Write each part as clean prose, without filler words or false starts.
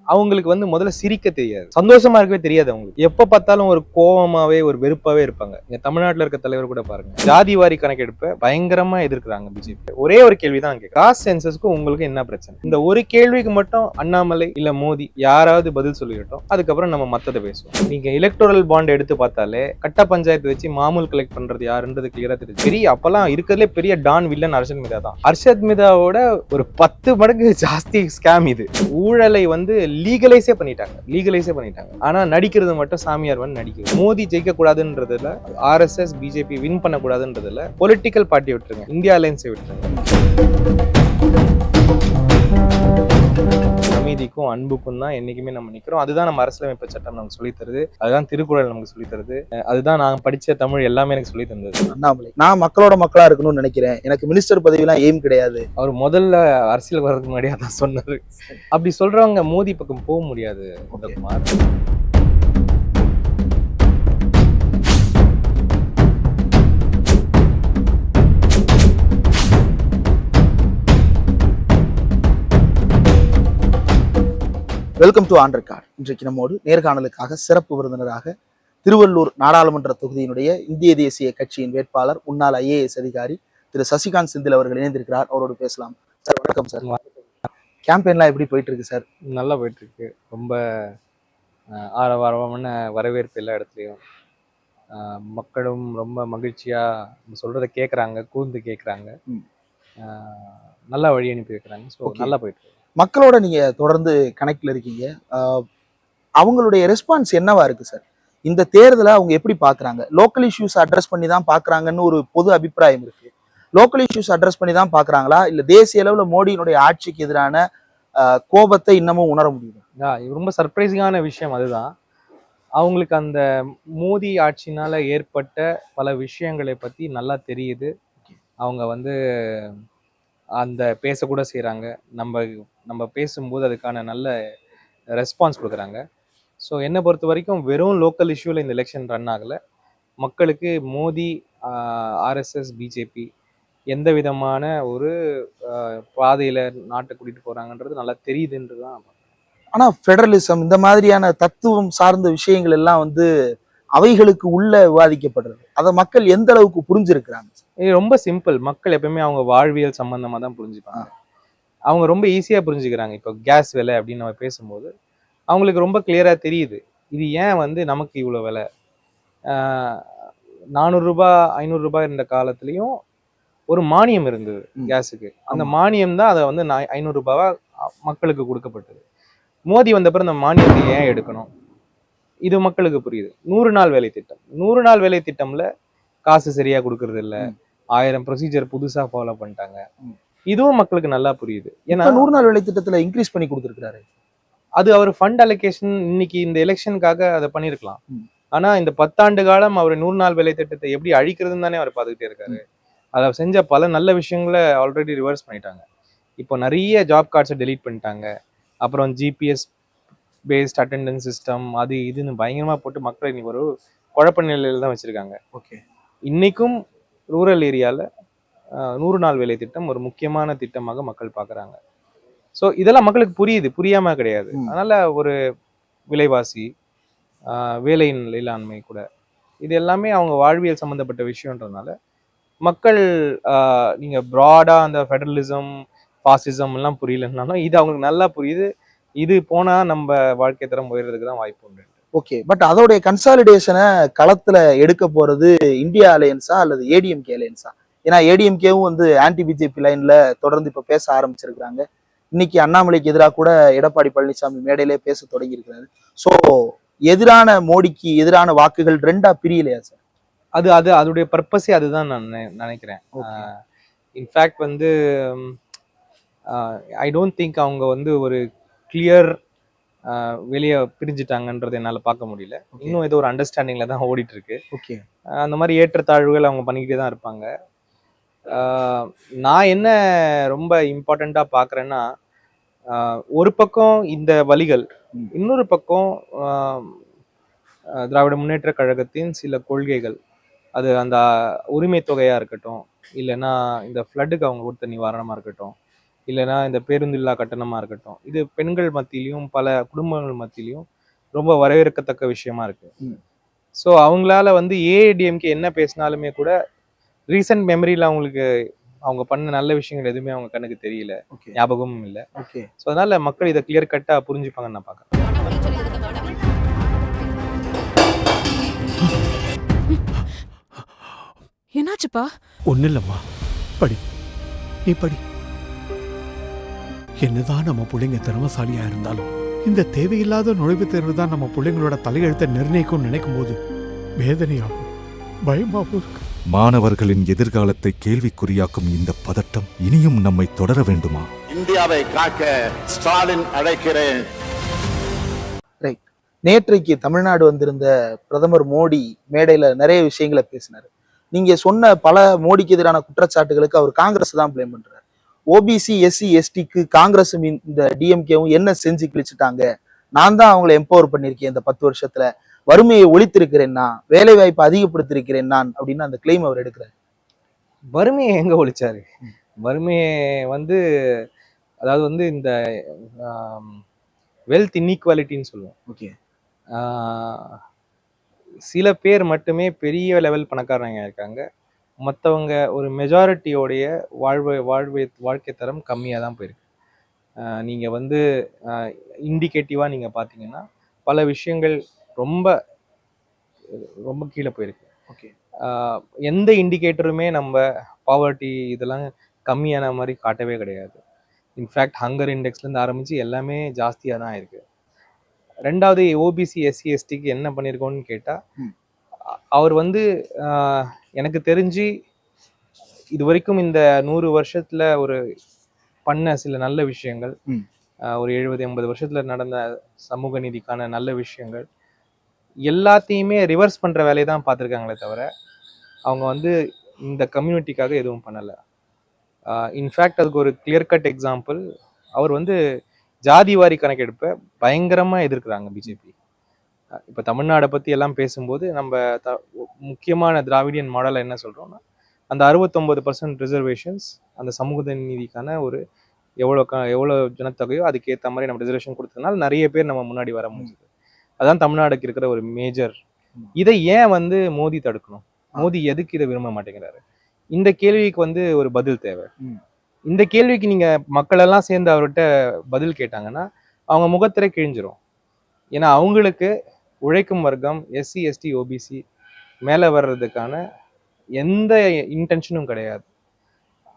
அவங்களுக்கு வந்து முதல்ல சிரிக்க தெரியாது, சந்தோஷமா இருக்கவே தெரியாது. அவங்களுக்கு எப்ப பார்த்தாலும் ஒரு கோவமாவே ஒரு வெறுப்பாவே இருப்பாங்க. இங்க தமிழ்நாட்டுல இருக்க தலைவர் கூட பாருங்க, ஜாதி வாரி கணக்கெடுப்ப பயங்கரமா எதிர்க்கிறாங்க பிஜேபி. ஒரே ஒரு கேள்விதான் கேட்க, காஸ்ட் சென்சஸ்க்கு உங்களுக்கு என்ன பிரச்சனை? இந்த ஒரு கேள்விக்கு மட்டும் அண்ணாமலை இல்ல மோடி யாராவது பதில் சொல்லிட்டோம், அதுக்கப்புறம் நம்ம மத்ததை பேசுவோம். நீங்க எலக்டோரல் பாண்ட் எடுத்து பார்த்தாலே கட்ட பஞ்சாயத்து வச்சு மாமூல் கலெக்ட் பண்றது யாருன்றது கிளியரா தெரியுது. பெரிய அப்பெல்லாம் இருக்கிறதுலே பெரிய டான் வில்லன் அர்ஷத் மிதா தான். அர்ஷத் மிதாவோட ஒரு 10 மடங்கு ஜாஸ்தி ஸ்கேம் இது. ஊழலை வந்து லீகலைஸே பண்ணிட்டாங்க. ஆனா நடிக்கிறது மட்டும் சாமியார் வந்து நடிக்கிறது. மோடி ஜெயிக்க கூடாதுன்றதுல, ஆர்எஸ்எஸ் பிஜேபி வின் பண்ண கூடாதுன்றதுல பொலிட்டிக்கல் பார்ட்டி விட்டுருங்க, இந்தியா அலையன்ஸை விட்டுருங்க. அமைதிக்கும் அன்புக்கும் தான் என்னைக்குமே நம்ம நிக்கிறோம். அதுதான் நம்ம அரசியலமைப்பு சட்டம் நமக்கு சொல்லி தருது, அதுதான் திருக்குறள் நமக்கு சொல்லி தருது, அதுதான் நான் படிச்ச தமிழ் எல்லாமே எனக்கு சொல்லி தந்தது. அண்ணாமலை, நான் மக்களோட மக்களா இருக்கணும்னு நினைக்கிறேன், எனக்கு மினிஸ்டர் பதவியெல்லாம் எய்ம் கிடையாது. அவர் முதல்ல அரசியல் வர்றதுக்கு முன்னாடியே அதான் சொன்னாரு. அப்படி சொல்றவங்க மோடி பக்கம் போக முடியாது. Welcome to on record. இன்றைக்கு நம்மோடு நேர்காணலுக்காக சிறப்பு விருந்தினராக திருவள்ளூர் நாடாளுமன்ற தொகுதியினுடைய இந்திய தேசிய கட்சியின் வேட்பாளர், முன்னாள் IAS அதிகாரி திரு சசிகாந்த் செந்தில் அவர்கள் இணைந்திருக்கிறார். அவரோடு பேசலாம். சார் வணக்கம். சார், கேம்பெயின்லாம் எப்படி போயிட்டு இருக்கு? சார் நல்லா போயிட்டு இருக்கு. ரொம்ப ஆரவாரமான வரவேற்பு எல்லா இடத்துலையும். மக்களும் ரொம்ப மகிழ்ச்சியா சொல்றதை கேட்குறாங்க, கூர்ந்து கேட்குறாங்க, நல்லா வழி அனுப்பி வைக்கிறாங்க. ஸோ நல்லா போயிட்டு இருக்கு. மக்களோட நீங்க தொடர்ந்து கனெக்ட்ல இருக்கீங்க, அவங்களுடைய ரெஸ்பான்ஸ் என்னவா இருக்கு சார்? இந்த தேர்தலை அவங்க எப்படி பாக்குறாங்க? லோக்கல் இஷ்யூஸ் அட்ரஸ் பண்ணி தான் பாக்குறாங்கன்னு ஒரு பொது அபிப்பிராயம் இருக்கு. லோக்கல் இஷ்யூஸ் அட்ரஸ் பண்ணி தான் பாக்குறாங்களா, இல்ல தேசிய அளவுல மோடியினுடைய ஆட்சிக்கு எதிரான கோபத்தை இன்னமும் உணர முடியுமா? ரொம்ப சர்ப்ரைசிங்கான விஷயம் அதுதான். அவங்களுக்கு அந்த மோடி ஆட்சினால ஏற்பட்ட பல விஷயங்களை பத்தி நல்லா தெரியுது. அவங்க வந்து அந்த பேசக்கூட செய்கிறாங்க. நம்ம பேசும்போது அதுக்கான நல்ல ரெஸ்பான்ஸ் கொடுக்குறாங்க. ஸோ என்னை பொறுத்த வரைக்கும் வெறும் லோக்கல் இஷ்யூவில் இந்த எலெக்ஷன் ரன் ஆகலை. மக்களுக்கு மோடி, ஆர்எஸ்எஸ், பிஜேபி எந்த விதமான ஒரு பாதையில் நாட்டை கூட்டிகிட்டு போகிறாங்கன்றது நல்லா தெரியுதுன்றது தான். ஆனால் ஃபெடரலிசம் இந்த மாதிரியான தத்துவம் சார்ந்த விஷயங்கள் எல்லாம் வந்து அவைகளுக்கு உள்ள விவாதிக்கப்படுறது, அதை மக்கள் எந்த அளவுக்கு புரிஞ்சிருக்கிறாங்க? இது ரொம்ப சிம்பிள். மக்கள் எப்பவுமே அவங்க வாழ்வியல் சம்பந்தமா தான் புரிஞ்சுப்பாங்க. அவங்க ரொம்ப ஈஸியா புரிஞ்சுக்கிறாங்க. இப்போ கேஸ் விலை அப்படின்னு நம்ம பேசும்போது அவங்களுக்கு ரொம்ப கிளியரா தெரியுது, இது ஏன் வந்து நமக்கு இவ்வளவு விலை. 400 ரூபாய் 500 ரூபாய் இருந்த காலத்திலயும் ஒரு மானியம் இருந்தது கேஸுக்கு. அந்த மானியம் தான் அதை வந்து 500 ரூபாவா மக்களுக்கு கொடுக்கப்பட்டது. மோடி வந்த பிறகு அந்த மானியத்தை ஏன் எடுக்கணும், இது மக்களுக்கு புரியுது. 100 நாள் வேலை திட்டம், 100 நாள் வேலை திட்டம்ல காசு சரியா கொடுக்கறது இல்ல, 1000 ப்ரொசீஜர் புதுசா ஃபாலோ பண்ணிட்டாங்க. இதுவும் மக்களுக்கு நல்லா புரியுது. ஏன்னா 100 நாள் வேலை திட்டத்துல இன்க்ரீஸ் பண்ணி கொடுத்துருக்காரு. அது அவர் ஃபண்ட் அலோகேஷன் இன்னைக்கு இந்த எலெக்ஷனுக்காக அதை பண்ணிருக்கலாம். ஆனா இந்த 10 ஆண்டு காலம் அவர் 100 நாள் வேலை திட்டத்தை எப்படி அழிக்கிறதுன்னு தானே அவர் பார்த்துக்கிட்டே இருக்காரு. அதை செஞ்ச பல நல்ல விஷயங்களை ஆல்ரெடி ரிவர்ஸ் பண்ணிட்டாங்க. இப்போ நிறைய ஜாப் கார்ட்ஸை டெலீட் பண்ணிட்டாங்க. அப்புறம் GPS பேஸ்ட் அட்டெண்டன்ஸ் சிஸ்டம், அது இதுன்னு பயங்கரமா போட்டு மக்களை இன்னைக்கு ஒரு குழப்ப நிலையில தான் வச்சிருக்காங்க. ஓகே, இன்னைக்கும் ரூரல் ஏரியால 100 நாள் வேலை திட்டம் ஒரு முக்கியமான திட்டமாக மக்கள் பார்க்குறாங்க. ஸோ இதெல்லாம் மக்களுக்கு புரியுது, புரியாம கிடையாது. அதனால ஒரு விலைவாசி, வேலை இல்லாண்மை கூட, இது எல்லாமே அவங்க வாழ்வியல் சம்பந்தப்பட்ட விஷயம்ன்றதுனால மக்கள் நீங்க ப்ராடா அந்த ஃபெடரலிசம், பாசிசம் எல்லாம் புரியலன்னாலும் இது அவங்களுக்கு நல்லா புரியுது. இது போனா நம்ம வாழ்க்கை தரம் உயர்றதுக்கு தான் வாய்ப்பு உண்டு. ஓகே, பட் அதோடைய கன்சாலிடேஷனை களத்துல எடுக்க போறது இந்தியா அலையன்ஸா அல்லது ஏடிஎம்கே அலையன்ஸா? ஏன்னா ஏடிஎம்கேவும் வந்து ஆன்டி பிஜேபி லைன்ல தொடர்ந்து இப்ப பேச ஆரம்பிச்சிருக்காங்க. இன்னைக்கு அண்ணாமலைக்கு எதிராக கூட எடப்பாடி பழனிசாமி மேடையிலே பேச தொடங்கி இருக்கிறாரு. ஸோ எதிரான மோடிக்கு எதிரான வாக்குகள் ரெண்டா பிரியலையா சார்? அதோடைய பர்பஸே அதுதான் நான் நினைக்கிறேன். இன்ஃபேக்ட் வந்து ஐ டோன்ட் திங்க் அவங்க வந்து ஒரு கிளியர் வெளியே பிரிஞ்சுட்டாங்கன்றது என்னால் பார்க்க முடியல. இன்னும் ஏதோ ஒரு அண்டர்ஸ்டாண்டிங்ல தான் ஓடிட்டு இருக்கு. ஓகே, அந்த மாதிரி ஏற்றத்தாழ்வுகள் அவங்க பண்ணிக்கிட்டே தான் இருப்பாங்க. நான் என்ன ரொம்ப இம்பார்ட்டண்டா பார்க்குறேன்னா, ஒரு பக்கம் இந்த வழிகள், இன்னொரு பக்கம் திராவிட முன்னேற்ற கழகத்தின் சில கொள்கைகள், அது அந்த உரிமை தொகையா இருக்கட்டும், இல்லைன்னா இந்த ஃப்ளட்டுக்கு அவங்க கொடுத்த நிவாரணமா இருக்கட்டும், இல்லைன்னா இந்த பேருந்தில்லா கட்டணமா இருக்கட்டும், இது பெண்கள் மத்தியிலையும் பல குடும்பங்கள் மத்தியிலையும் ரொம்ப வரவேற்கத்தக்க விஷயமா இருக்கு. ஸோ அவங்களால வந்து ஏஐடிஎம்கே என்ன பேசினாலுமே கூட ரீசன்ட் மெமரியில அவங்களுக்கு அவங்க பண்ண நல்ல விஷயங்கள் எதுவுமே அவங்க கண்ணுக்கு தெரியல, ஞாபகமும் இல்லை. ஸோ அதனால மக்கள் இதை கிளியர் கட்டா புரிஞ்சுப்பாங்கன்னு நான் பார்க்குறேன். என்னாச்சுப்பா? ஒன்னும் இல்லம்மா, படி, நீ படி. என்னதான் நம்ம பிள்ளைங்க திறமசாலியா இருந்தாலும் இந்த தேவையில்லாத நுழைவுத் தேர்வு தான் நம்ம பிள்ளைங்களோட தலையெழுத்தை நிர்ணயிக்கும் நினைக்கும் போது வேதனையாகும், பயமாகவும் இருக்கு. மாணவர்களின் எதிர்காலத்தை கேள்விக்குறியாக்கும் இந்த பதட்டம் இனியும் நம்மை தொடர வேண்டுமா? இந்தியாவை காக்க ஸ்டாலின் அழைக்கிறேன். நேற்றைக்கு தமிழ்நாடு வந்திருந்த பிரதமர் மோடி மேடையில நிறைய விஷயங்களை பேசினாரு. நீங்க சொன்ன பல மோடிக்கு எதிரான குற்றச்சாட்டுகளுக்கு அவர் காங்கிரஸ் தான் பிளேம் பண்றாரு. ஓபிசி எஸ்சி எஸ்டிக்கு காங்கிரஸும் இந்த டிஎம்கேவும் என்ன செஞ்சு கிழிச்சுட்டாங்க, நான் தான் அவங்களை எம்பவர் பண்ணிருக்கேன் இந்த 10 வருஷத்துல, வறுமையை ஒழித்திருக்கிறேன் நான், வேலை வாய்ப்பை அதிகப்படுத்திருக்கிறேன் நான் அப்படின்னு அந்த கிளைம் அவர் எடுக்கிறார். வறுமையை எங்க ஒழிச்சாரு? வறுமையை வந்து அதாவது வந்து இந்த வெல்த் இன்இக்வாலிட்டின்னு சொல்லுவோம். சில பேர் மட்டுமே பெரிய லெவல் பணக்காரங்க இருக்காங்க, மற்றவங்க ஒரு மெஜாரிட்டியோடைய வாழ்க்கை தரம் கம்மியாக தான் போயிருக்கு. நீங்கள் வந்து இண்டிகேட்டிவாக நீங்கள் பார்த்தீங்கன்னா பல விஷயங்கள் ரொம்ப ரொம்ப கீழே போயிருக்கு. எந்த இண்டிகேட்டருமே நம்ம பாவர்ட்டி இதெல்லாம் கம்மியான மாதிரி காட்டவே கிடையாது. இன்ஃபேக்ட் ஹங்கர் இண்டெக்ஸ்லேருந்து ஆரம்பித்து எல்லாமே ஜாஸ்தியாக தான் இருக்குது. ரெண்டாவது ஓபிசி எஸ்சி எஸ்டிக்கு என்ன பண்ணியிருக்கோன்னு கேட்டால், அவர் வந்து எனக்கு தெரிஞ்சு இது வரைக்கும் இந்த 100 வருஷத்துல ஒரு பண்ண சில நல்ல விஷயங்கள், ஒரு 70-80 வருஷத்துல நடந்த சமூக நீதிக்கான நல்ல விஷயங்கள் எல்லாத்தையுமே ரிவர்ஸ் பண்ற வேலையை தான் பார்த்துருக்காங்களே தவிர அவங்க வந்து இந்த கம்யூனிட்டிக்காக எதுவும் பண்ணலை. இன்ஃபேக்ட் அதுக்கு ஒரு கிளியர் கட் எக்ஸாம்பிள், அவர் வந்து ஜாதிவாரி கணக்கெடுப்பை பயங்கரமா எதிர்க்கிறாங்க பிஜேபி. இப்போ தமிழ்நாடை பத்தி எல்லாம் பேசும்போது நம்ம முக்கியமான திராவிடியன் மாடலை என்ன சொல்றோம்னா, அந்த 69% ரிசர்வேஷன்ஸ் அந்த சமூக நீதிக்கான ஒரு எவ்வளோ ஜனத்தொகையோ அதுக்கேற்ற மாதிரி நம்ம ரிசர்வேஷன் கொடுத்ததுனால நிறைய பேர் நம்ம முன்னாடி வர முடியுது. அதான் தமிழ்நாடுக்கு இருக்கிற ஒரு மேஜர். இதை ஏன் வந்து மோடி தடுக்கணும்? மோடி எதுக்கு இதை விரும்ப மாட்டேங்கிறாரு? இந்த கேள்விக்கு வந்து ஒரு பதில் தேவை. இந்த கேள்விக்கு நீங்க மக்கள் எல்லாம் சேர்ந்து அவர்கிட்ட பதில் கேட்டாங்கன்னா அவங்க முகத்திரை கிழிஞ்சிரும். ஏன்னா அவங்களுக்கு உழைக்கும் வர்க்கம் எஸ்சி எஸ்டி ஓபிசி மேல வர்றதுக்கான எந்த இன்டென்ஷனும் கிடையாது.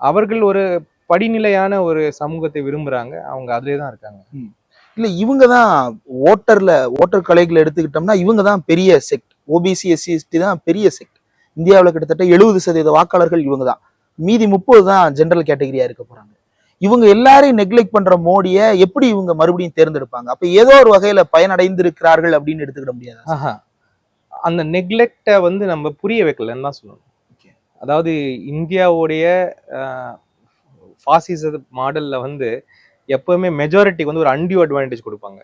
அவர்கள் ஒரு படிநிலையான ஒரு சமூகத்தை விரும்புறாங்க, அவங்க அதுலேயே தான் இருக்காங்க. இல்ல இவங்க தான் ஓட்டர் கலைகளை எடுத்துக்கிட்டோம்னா இவங்க தான் பெரிய செக்ட். ஓபிசி எஸ்சி எஸ்டி தான் பெரிய செக்ட். இந்தியாவில் கிட்டத்தட்ட 70% வாக்காளர்கள் இவங்க தான், மீதி 30 தான் ஜெனரல் கேட்டகரியா இருக்க போறாங்க. இவங்க எல்லாரையும் நெக்லெக்ட் பண்ற மோடியை எப்படி இவங்க மறுபடியும் தேர்ந்தெடுப்பாங்க? அப்ப ஏதோ ஒரு வகையில பயனடைந்திருக்கிறார்கள் அப்படின்னு எடுத்துக்கிட முடியாது. அந்த நெக்லெக்டை வந்து நம்ம புரிய வைக்கலன்னு தான் சொல்லணும். அதாவது இந்தியாவுடைய ஃபாசிச மாடல்ல வந்து எப்பவுமே மெஜாரிட்டிக்கு வந்து ஒரு அன்டியூ அட்வான்டேஜ் கொடுப்பாங்க.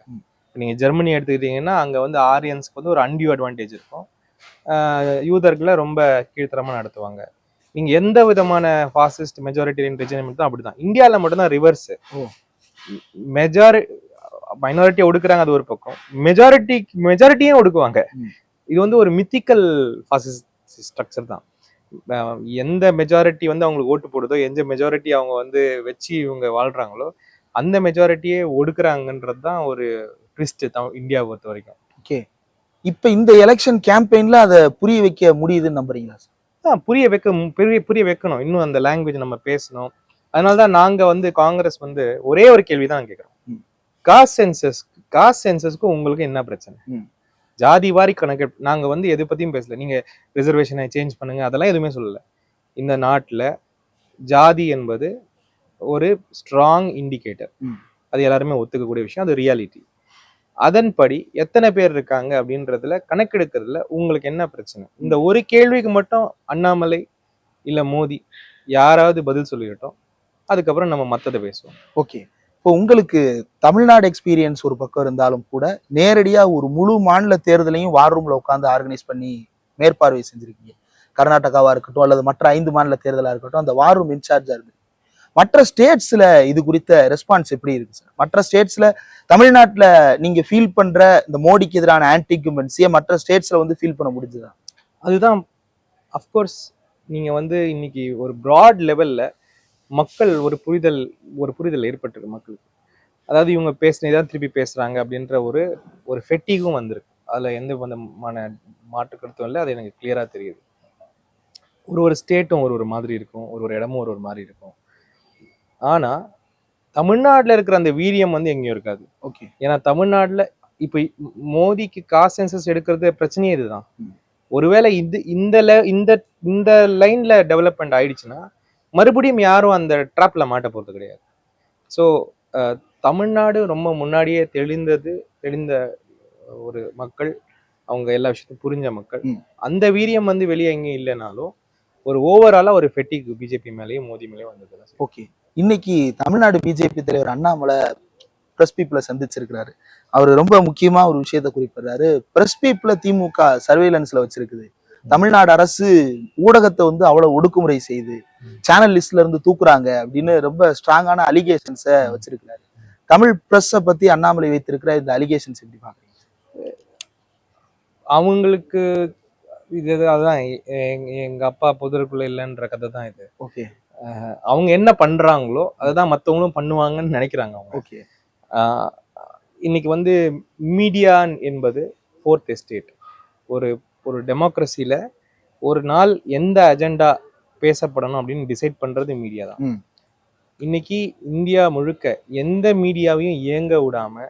நீங்க ஜெர்மனி எடுத்துக்கிட்டீங்கன்னா அங்க வந்து ஆரியன்ஸ்க்கு வந்து ஒரு அன்டியூ அட்வான்டேஜ் இருக்கும், யூதர்களை ரொம்ப கீழ்த்தரமா நடத்துவாங்க. நீங்க எந்த விதமான ஃபாசிஸ்ட் மெஜாரிட்டேரியன் ரெஜிமெண்ட் தான் அப்படிதான். இந்தியாவில் மட்டும்தான் ரிவர்ஸ். மைனாரிட்டியை ஒடுக்குறாங்க, அது ஒரு பக்கம், மெஜாரிட்டியும் ஒடுக்குவாங்க. இது வந்து ஒரு மித்திக்கல் ஃபாசிஸ்ட் ஸ்ட்ரக்சர் தான். எந்த மெஜாரிட்டி வந்து அவங்களுக்கு ஓட்டு போடுதோ, எந்த மெஜாரிட்டி அவங்க வந்து வச்சு இவங்க வாழ்றாங்களோ அந்த மெஜாரிட்டியே ஒடுக்குறாங்கன்றது தான் ஒரு ட்விஸ்ட் இந்தியாவை பொறுத்த வரைக்கும். ஓகே, இப்ப இந்த எலெக்ஷன் கேம்பெயின்ல அதை புரிய வைக்க முடியுதுன்னு நம்புறீங்களா? புரிய வைக்கணும். இன்னும் அந்த லாங்குவேஜ் நம்ம பேசணும். அதனாலதான் நாங்க வந்து காங்கிரஸ் வந்து ஒரே ஒரு கேள்விதான் கேட்கிறோம். காஸ்ட் சென்சஸ்க்கு உங்களுக்கு என்ன பிரச்சனை? ஜாதி வாரி கணக்கு நாங்க வந்து எது பத்தியும் பேசல. நீங்க ரிசர்வேஷனை சேஞ்ச் பண்ணுங்க அதெல்லாம் எதுவுமே சொல்லல. இந்த நாட்டுல ஜாதி என்பது ஒரு ஸ்ட்ராங் இண்டிகேட்டர், அது எல்லாருமே ஒத்துக்கக்கூடிய விஷயம், அது ரியாலிட்டி. அதன்படி எத்தனை பேர் இருக்காங்க அப்படின்றதுல கணக்கெடுக்கிறதுல உங்களுக்கு என்ன பிரச்சனை? இந்த ஒரு கேள்விக்கு மட்டும் அண்ணாமலை இல்ல மோடி யாராவது பதில் சொல்லிட்டோம், அதுக்கப்புறம் நம்ம மத்ததை பேசுவோம். ஓகே, இப்போ உங்களுக்கு தமிழ்நாடு எக்ஸ்பீரியன்ஸ் ஒரு பக்கம் இருந்தாலும் கூட நேரடியா ஒரு முழு மாநில தேர்தலையும் வார் ரூம்ல உட்காந்து ஆர்கனைஸ் பண்ணி மேற்பார்வை செஞ்சிருக்கீங்க. கர்நாடகாவா இருக்கட்டும் அல்லது மற்ற 5 மாநில தேர்தலா இருக்கட்டும், அந்த வார் ரூம் இன்சார்ஜா இருக்கு. மற்ற ஸ்டேட்ஸ்ல இது குறித்த ரெஸ்பான்ஸ் எப்படி இருக்கு சார்? மற்ற ஸ்டேட்ஸ்ல தமிழ்நாட்டுல நீங்க ஃபீல் பண்ற இந்த மோடிக்கு எதிரான ஆன்டி இன்கம்பன்சியை மற்ற ஸ்டேட்ஸ்ல வந்து ஃபீல் பண்ண முடிஞ்சுதா? அதுதான் அஃப்கோர்ஸ் நீங்க வந்து இன்னைக்கு ஒரு ப்ராட் லெவல்ல மக்கள் ஒரு புரிதல் ஏற்பட்டிருக்கு மக்களுக்கு. அதாவது இவங்க பேசினதான் திருப்பி பேசுறாங்க அப்படின்ற ஒரு ஃபெட்டிகும் வந்திருக்கு. அதுல எந்த விதமான மாற்று கருத்தும் இல்லை. அது எனக்கு கிளியரா தெரியுது. ஒரு ஸ்டேட்டும் ஒரு மாதிரி இருக்கும், ஒரு இடமும் ஒரு மாதிரி இருக்கும். ஆனா தமிழ்நாட்டுல இருக்கிற அந்த வீரியம் வந்து எங்கேயும் இருக்காது. ஓகே. ஏன்னா தமிழ்நாட்டுல இப்ப மோடிக்கு காஸ்ட் சென்சஸ் எடுக்கிறது பிரச்சனையே இதுதான். ஒருவேளை இந்த லைன்ல டெவலப்மெண்ட் ஆயிடுச்சுன்னா மறுபடியும் யாரும் அந்த ட்ராப்ல மாட்ட போறது கிடையாது. ஸோ தமிழ்நாடு ரொம்ப முன்னாடியே தெளிந்த ஒரு மக்கள், அவங்க எல்லா விஷயத்தையும் புரிஞ்ச மக்கள். அந்த வீரியம் வந்து வெளியே எங்கேயும் இல்லைனாலும் ஒரு ஓவராலா ஒரு ஃபெட்டிக் பிஜேபி மேலேயும் மோடி மேலேயும் வந்தது. ஓகே. இன்னைக்கு தமிழ்நாடு பிஜேபி தலைவர் அண்ணாமலை பிரஸ் பீப்புளை சந்திச்சிருக்கிறாரு. அவர் ரொம்ப முக்கியமா ஒரு விஷயத்த குறிப்பிடுறாரு. பிரஸ் பீப்புளை திமுக சர்வேலன்ஸ்ல வச்சிருக்குது. தமிழ்நாடு அரசு ஊடகத்தை வந்து அவ்வளவு ஒடுக்குமுறை செய்து சேனல் லிஸ்ட்ல இருந்து தூக்குறாங்க அப்படின்னு ரொம்ப ஸ்ட்ராங்கான அலிகேஷன்ஸை வச்சிருக்கிறாரு. தமிழ் பிரஸ்ஸை பத்தி அண்ணாமலை வைத்திருக்கிற இந்த அலிகேஷன்ஸ் எப்படி பாக்குறீங்க? அவங்களுக்கு இது அதுதான் எங்க அப்பா புதருக்குள்ள இல்லைன்ற கதை தான் இது. ஓகே. அவங்க என்ன பண்றாங்களோ அதுதான் மற்றவங்களும் பண்ணுவாங்கன்னு நினைக்கிறாங்க அவங்க. ஓகே. இன்னைக்கு வந்து மீடியா என்பது ஃபோர்த் எஸ்டேட். ஒரு டெமோக்ரஸியில ஒரு நாள் எந்த அஜெண்டா பேசப்படணும் அப்படின்னு டிசைட் பண்றது மீடியா தான். இன்னைக்கு இந்தியா முழுக்க எந்த மீடியாவையும் இயங்க விடாம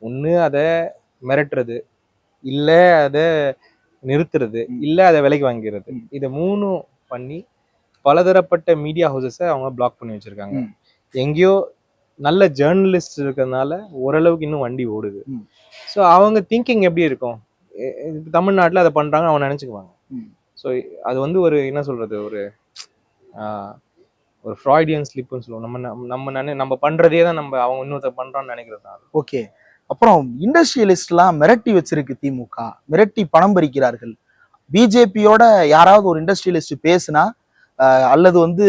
ஒண்ணு அதை மிரட்டுறது, இல்ல அதை நிறுத்துறது, இல்ல அதை விலைக்கு வாங்கிறது. இதை மூணும் பண்ணி பலதரப்பட்ட மீடியா ஹவுசஸை அவங்க பிளாக் பண்ணி வச்சிருக்காங்க. எங்கேயோ நல்ல ஜேர்னலிஸ்ட் இருக்கிறதுனால ஓரளவுக்கு இன்னும் வண்டி ஓடுது. ஸோ அவங்க திங்கிங் எப்படி இருக்கும்? தமிழ்நாட்டில் அதை பண்றாங்க அவங்க நினைச்சுக்குவாங்க. ஸோ அது வந்து ஒரு என்ன சொல்றது, ஒரு ஃப்ராய்டியன் ஸ்லிப்னு சொல்லுவோம். நம்ம பண்றதே தான் அவங்க இன்னொருத்த பண்றான்னு நினைக்கிறதுனால. ஓகே. அப்புறம் இண்டஸ்ட்ரியலிஸ்ட்லாம் மிரட்டி வச்சிருக்கு திமுக, மிரட்டி பணம் பறிக்கிறார்கள். பிஜேபியோட யாராவது ஒரு இண்டஸ்ட்ரியலிஸ்ட் பேசுனா அல்லது வந்து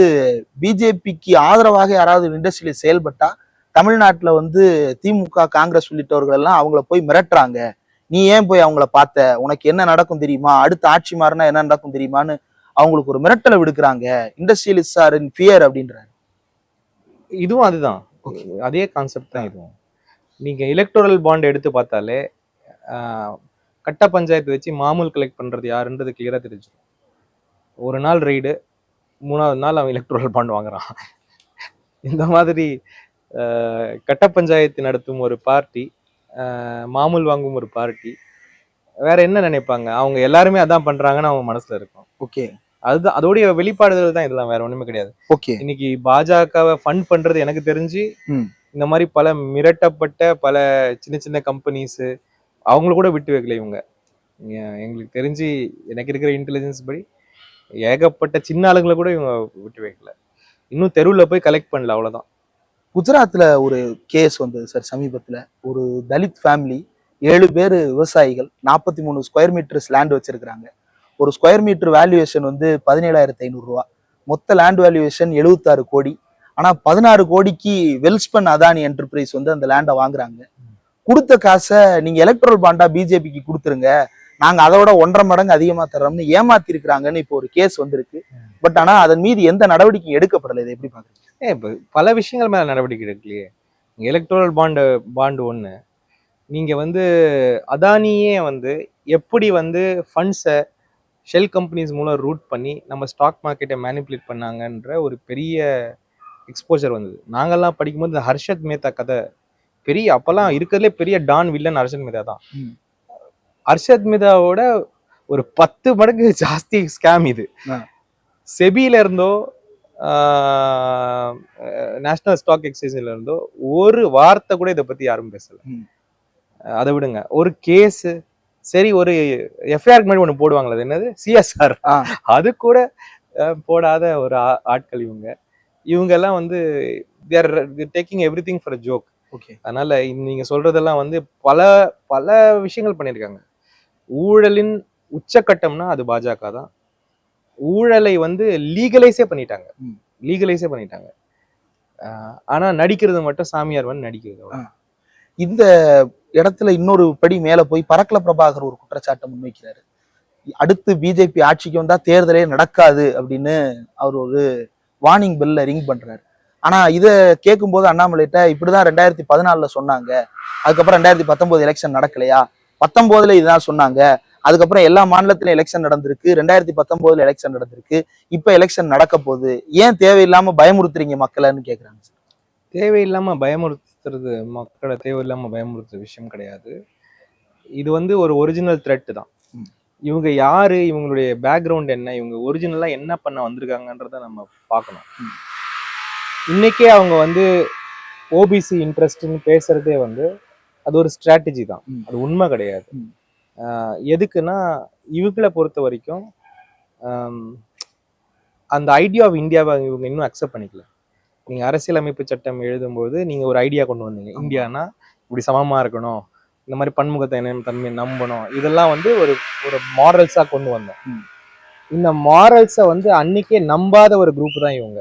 பிஜேபிக்கு ஆதரவாக யாராவது இண்டஸ்ட்ரியலிஸ்ட் செயல்பட்டா தமிழ்நாட்டுல வந்து திமுக காங்கிரஸ் உள்ளிட்டவர்கள் எல்லாம் அவங்கள போய் மிரட்டுறாங்க. நீ ஏன் போய் அவங்கள பார்த்த, உனக்கு என்ன நடக்கும் தெரியுமா, அடுத்த ஆட்சி மாறினா என்ன நடக்கும் தெரியுமான்னு அவங்களுக்கு ஒரு மிரட்டலை விடுக்கிறாங்க. இண்டஸ்ட்ரியலிஸ்ட் ஆர் இன் ஃபியர் அப்படின்றாங்க. இதுவும் அதுதான், அதே கான்செப்ட் தான் இதுவும். நீங்க எலக்டோரல் பாண்ட் எடுத்து பார்த்தாலே கட்ட பஞ்சாயத்து வச்சு மாமூல் கலெக்ட் பண்றது யாருன்றது கிளியரா தெரிஞ்சிடும். ஒரு நாள் ரைடு, 3வது நாள் அவன் எலக்டோரல் பாண்ட் வாங்குறான். இந்த மாதிரி கட்ட பஞ்சாயத்து நடத்தும் ஒரு பார்ட்டி, மாமூல் வாங்கும் ஒரு பார்ட்டி, வேற என்ன நினைப்பாங்க? அவங்க எல்லாருமே அதான் பண்றாங்கன்னு அவங்க மனசுல இருக்கும். ஓகே. அதுதான் அதோடைய வெளிப்பாடுகள் தான் இதெல்லாம், வேற ஒண்ணுமே கிடையாது. ஓகே. இன்னைக்கு பாஜகவை ஃபண்ட் பண்றது எனக்கு தெரிஞ்சு இந்த மாதிரி பல மிரட்டப்பட்ட பல சின்ன சின்ன கம்பெனிஸ் அவங்கள கூட விட்டு வைக்கல இவங்க. எங்களுக்கு தெரிஞ்சு எனக்கு இருக்கிற இன்டெலிஜென்ஸ் படி ஏகப்பட்ட சின்ன ஆளுங்களை கூட இவங்க விட்டு வைக்கல. இன்னும் தெருவில் போய் கலெக்ட் பண்ணல, அவ்வளவுதான். குஜராத்ல ஒரு கேஸ் வந்தது சார் சமீபத்துல. ஒரு தலித் ஃபேமிலி 7 பேர் விவசாயிகள் 43 ஸ்கொயர் மீட்டர்ஸ் லேண்ட் வச்சிருக்கிறாங்க. ஒரு ஸ்கொயர் மீட்டர் வேல்யூவேஷன் வந்து 17,500 ரூபா. மொத்த லேண்ட் வேல்யூவேஷன் 76 கோடி. ஆனா 16 கோடிக்கு வெல்ஸ்பன் அதானி என்டர்பிரைஸ் வந்து அந்த லேண்டை வாங்குறாங்க. கொடுத்த காசை நீங்க எலக்ட்ரல் பாண்டா பிஜேபிக்கு கொடுத்துருங்க, நாங்க அதோட 1.5 மடங்கு அதிகமா தர்றோம்னு ஏமாத்தி இருக்கிறாங்க. இப்போ ஒரு கேஸ் வந்திருக்கு. பட் ஆனா அதன் மீது எந்த நடவடிக்கையும் எடுக்கப்படலை. இதை எப்படி பாக்குறீங்க? இப்போ பல விஷயங்கள் மேல நடவடிக்கை எடுக்கலையே. எலக்ட்ரல் பாண்டு ஒண்ணு. நீங்க வந்து அதானியே வந்து எப்படி வந்து ஃபண்ட்ஸை ஷெல் கம்பெனிஸ் மூலம் ரூட் பண்ணி நம்ம ஸ்டாக் மார்க்கெட்டை மேனிப்புலேட் பண்ணாங்கன்ற ஒரு பெரிய எக்ஸ்போஜர் வந்தது. நாங்கெல்லாம் படிக்கும்போது இந்த ஹர்ஷத் மேத்தா கதை பெரிய, அப்பெல்லாம் இருக்கிறதுலே பெரிய டான் வில்லன் ஹர்ஷத் மேத்தா தான். ஹர்ஷத் மேத்தாவோட ஒரு 10 மடங்கு ஜாஸ்தி ஸ்கேம் இது. செபியில இருந்தோ நேஷனல் ஸ்டாக் எக்ஸ்சேஞ்சில இருந்தோ ஒரு வார்த்தை கூட இதை பத்தி யாரும் பேசல. அதை விடுங்க, ஒரு கேஸ் சரி, ஒரு எஃப்ஐஆர் முன்னாடி ஒண்ணு போடுவாங்களா, அது என்னது சிஎஸ்ஆர், அது கூட போடாத ஒரு ஆட்கள் இவங்க எல்லாம் வந்து they're taking everything for a joke. Okay. அதனால நீங்க சொல்றதெல்லாம் வந்து பல பல விஷயங்கள் பண்ணியிருக்காங்க. ஊழலின் உச்சக்கட்டம்னா அது பாஜக தான். ஊழலை வந்து லீகலைஸே பண்ணிட்டாங்க. ஆனா நடிக்கிறது மட்டும் சாமியார் வந்து நடிக்கிறது அவ்வளவுதான். இந்த இடத்துல இன்னொரு படி மேல போய் பரக்கல பிரபாகர் ஒரு குற்றச்சாட்டை முன்வைக்கிறாரு. அடுத்து பிஜேபி ஆட்சிக்கு வந்தா தேர்தலே நடக்காது அப்படின்னு அவர் ஒரு வார்னிங் பெல்ல ரிங் பண்றாரு. ஆனா இத கேட்கும்போது அண்ணாமலைட்ட இப்படிதான் 2014 சொன்னாங்க, அதுக்கப்புறம் 2019 எலெக்ஷன் நடக்கலையா, 19 இதுதான் சொன்னாங்க, அதுக்கப்புறம் எல்லா மாநிலத்திலும் எலெக்ஷன் நடந்திருக்கு, 2019 எலெக்ஷன் நடந்திருக்கு, இப்ப எலெக்ஷன் நடக்க போகுது, ஏன் தேவையில்லாம பயமுறுத்துறீங்க மக்கள்னு கேக்குறாங்க. தேவையில்லாம பயமுறுத்துறது மக்களை தேவையில்லாம பயமுறுத்துற விஷயம் கிடையாது. இது வந்து ஒரு ஒரிஜினல் த்ரெட் தான். இவங்க யாரு, இவங்களுடைய பேக்ரவுண்ட் என்ன, இவங்க ஒரிஜினலா என்ன பண்ண வந்திருக்காங்கன்றத நம்ம பார்க்கணும். இன்னைக்கே அவங்க வந்து ஓபிசி இன்ட்ரெஸ்ட்னு பேசுறதே வந்து அது ஒரு ஸ்ட்ராட்டஜி தான், அது உண்மை கிடையாது. எதுக்குன்னா இவங்களை பொறுத்த வரைக்கும் அந்த ஐடியா ஆஃப் இந்தியாவை இவங்க இன்னும் அக்செப்ட் பண்ணிக்கல. நீங்க அரசியலமைப்பு சட்டம் எழுதும்போது நீங்க ஒரு ஐடியா கொண்டு வந்தீங்க, இந்தியானா இப்படி சமமா இருக்கணும், இந்த மாதிரி பன்முகத்தை தன்மையை நம்பணும், இதெல்லாம் வந்து ஒரு ஒரு மாரல்ஸா கொண்டு வந்தோம். இந்த மாரல்ஸை வந்து அன்னைக்கே நம்பாத ஒரு குரூப் தான் இவங்க.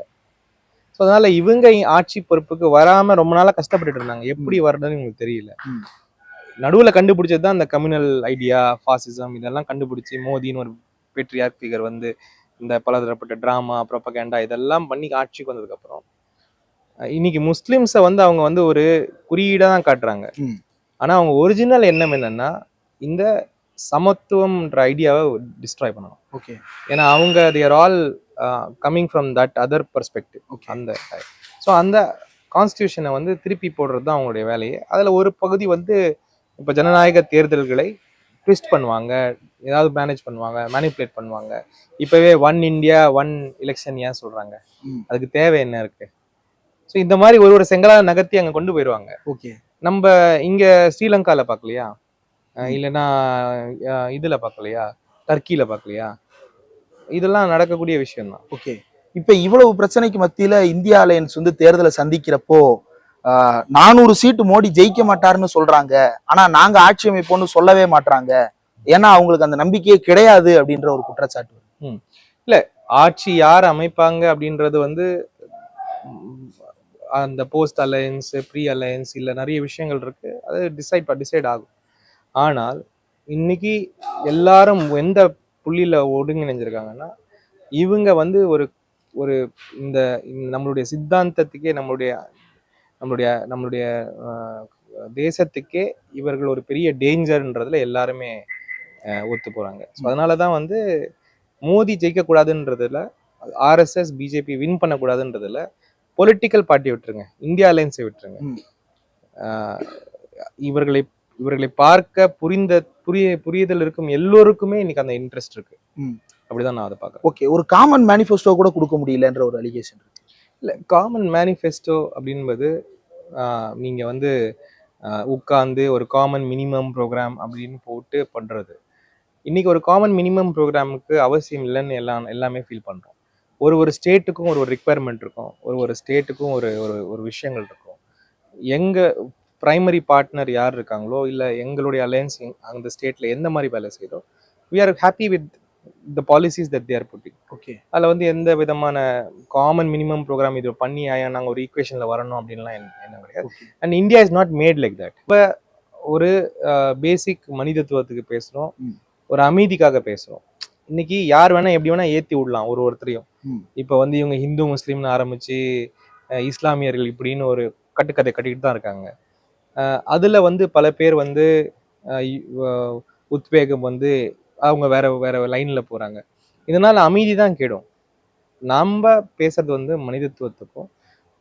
ஸோ அதனால இவங்க ஆட்சி பொறுப்புக்கு வராம ரொம்ப நாளா கஷ்டப்பட்டுட்டு இருந்தாங்க. எப்படி வர்றதுன்னு உங்களுக்கு தெரியல. நடுவுல கண்டுபிடிச்சது தான் இந்த கம்யூனல் ஐடியா, ஃபாசிசம், இதெல்லாம் கண்டுபிடிச்சி மோதின்னு ஒரு பேட்ரியார்க் ஃபிகர் வந்து இந்த பலதரப்பட்ட டிராமா, ப்ரொபகேண்டா இதெல்லாம் பண்ணி ஆட்சிக்கு வந்ததுக்கு அப்புறம் இன்னைக்கு முஸ்லிம்ஸை வந்து அவங்க வந்து ஒரு குறியீடா தான் காட்டுறாங்க. ஆனா அவங்க ஒரிஜினல் எண்ணம் என்னன்னா இந்த சமத்துவம்ன்ற ஐடியாவை டிஸ்ட்ராய் பண்ணணும். ஓகே, ஏன்னா அவங்க they're all coming from that other perspective. அந்த ஸோ அந்த கான்ஸ்டியூஷனை வந்து திருப்பி போடுறது தான் அவங்களுடைய வேலையே. அதில் ஒரு பகுதி வந்து இப்போ ஜனநாயக தேர்தல்களை ட்விஸ்ட் பண்ணுவாங்க, ஏதாவது மேனேஜ் பண்ணுவாங்க, மேனிப்புலேட் பண்ணுவாங்க. இப்போவே 1 இந்தியா 1 எலெக்ஷன் ஏன் சொல்கிறாங்க, அதுக்கு தேவை என்ன இருக்கு? ஸோ இந்த மாதிரி ஒரு செங்கலாக நகர்த்தி அங்கே கொண்டு போயிடுவாங்க. ஓகே, நம்ம இங்கே ஸ்ரீலங்காவில் பார்க்கலையா, இல்லைன்னா இதில் பார்க்கலையா, டர்க்கியில் பார்க்கலையா, இதெல்லாம் நடக்கக்கூடிய விஷயம் தான். ஓகே, இப்ப இவ்வளவு பிரச்சனைக்கு மத்தியில இந்தியா அலையன்ஸ் வந்து தேர்தலை சந்திக்கிறப்போ 400 சீட்டு மோடி ஜெயிக்க மாட்டாருன்னு சொல்றாங்க, ஆனா நாங்க ஆட்சி அமைப்போம்னு சொல்லவே மாட்டாங்க, ஏன்னா அவங்களுக்கு அந்த நம்பிக்கையே கிடையாது அப்படின்ற ஒரு குற்றச்சாட்டு. இல்ல, ஆட்சி யார் அமைப்பாங்க அப்படின்றது வந்து அந்த போஸ்ட் அலையன்ஸ், ப்ரீ அலையன்ஸ், இல்ல நிறைய விஷயங்கள் இருக்கு, அது டிசைட் ஆகும். ஆனால் இன்னைக்கு எல்லாரும் எந்த புள்ளியில ஒடுங்கிணைஞ்சிருக்காங்கன்னா இவங்க வந்து ஒரு ஒரு இந்த நம்மளுடைய சித்தாந்தத்துக்கே, நம்மளுடைய தேசத்துக்கே இவர்கள் ஒரு பெரிய டேஞ்சர்ன்றதுல எல்லாருமே ஒத்து போறாங்க. ஸோ அதனாலதான் வந்து மோடி ஜெயிக்க கூடாதுன்றதுல, ஆர்எஸ்எஸ் பிஜேபி வின் பண்ணக்கூடாதுன்றதுல பொலிட்டிக்கல் பார்ட்டி விட்டுருங்க, இந்தியா அலையன்ஸை விட்டுருங்க, இவர்களை பார்க்க புரியுதல் இருக்கும் எல்லோருக்குமே இன்னைக்கு அந்த இன்ட்ரெஸ்ட் இருக்கு. அப்படிதான் நான் அதை பார்க்கறேன். ஓகே, ஒரு காமன் மேனிஃபெஸ்டோ கூட கொடுக்க முடியலன்ற ஒரு அலிகேஷன் இருக்கு. இல்லை, காமன் மேனிஃபெஸ்டோ அப்படின்பது நீங்க வந்து உட்கார்ந்து ஒரு காமன் மினிமம் ப்ரோக்ராம் அப்படின்னு போட்டு பண்றது. இன்னைக்கு ஒரு காமன் மினிமம் ப்ரோக்ராமுக்கு அவசியம் இல்லைன்னு எல்லாமே ஃபீல் பண்றோம். ஒரு ஸ்டேட்டுக்கும் ஒரு ரிக்குவயர்மெண்ட் இருக்கும், ஒரு ஸ்டேட்டுக்கும் ஒரு விஷயங்கள் இருக்கும். எங்க பிரைமரி பார்ட்னர் யார் இருக்காங்களோ, இல்லை எங்களுடைய அலையன்ஸ் அந்த ஸ்டேட்ல எந்த மாதிரி வேலை செய்தோ, we are happy with the policies that they are putting. Okay, அதில் வந்து எந்த விதமான காமன் மினிமம் ப்ரோக்ராம் இது பண்ணி நாங்கள் ஒரு ஈக்குவேஷன்ல வரணும் அப்படின்லாம் என்ன கிடையாது. And India is not mat like that. இப்போ ஒரு பேசிக் மனிதத்துவத்துக்கு பேசுகிறோம், ஒரு அமைதிக்காக பேசுகிறோம். இன்னைக்கு யார் வேணா எப்படி வேணா ஏற்றி விடலாம் ஒருத்தரையும். இப்போ வந்து இவங்க ஹிந்து முஸ்லீம்னு ஆரம்பிச்சு இஸ்லாமியர்கள் இப்படின்னு ஒரு கட்டுக்கதை கட்டிக்கிட்டு தான் இருக்காங்க. அதுல வந்து பல பேர் வந்து உத்வேகம் வந்து அவங்க வேற லைன்ல போறாங்க. இதனால அமைதி தான் கெடும். நம்ம பேசுறது வந்து மனிதத்துவத்துக்கும்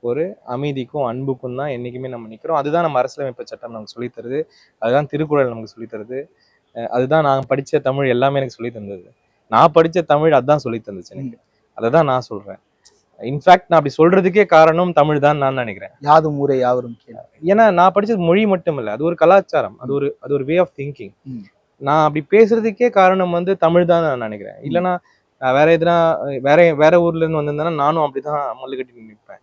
ஒரு அமைதிக்கும் அன்புக்கும் தான் என்னைக்குமே நம்ம நிற்கிறோம். அதுதான் நம்ம அரசியலமைப்பு சட்டம் நமக்கு சொல்லி தருது, அதுதான் திருக்குறள் நமக்கு சொல்லி தருது, அதுதான் நான் படிச்ச தமிழ் எல்லாமே எனக்கு சொல்லி தந்தது. நான் படிச்ச தமிழ் அதுதான் சொல்லி தந்துச்சு எனக்கு, அதை தான் நான் சொல்றேன். இன்ஃபேக்ட் நான் அப்படி சொல்றதுக்கே காரணம் தமிழ் தான் நான் நினைக்கிறேன். யாதும் ஊரே யாவரும் கேளீர். ஏன்னா நான் படிச்சது மொழி மட்டும் இல்லை, அது ஒரு கலாச்சாரம், அது ஒரு வே ஆஃப் திங்கிங். நான் அப்படி பேசுறதுக்கே காரணம் வந்து தமிழ் தான் நான் நினைக்கிறேன். இல்லைன்னா வேற எதுனா வேற ஊர்ல இருந்து வந்திருந்தேன்னா நானும் அப்படிதான் மல்லு கட்டி நிற்பேன்.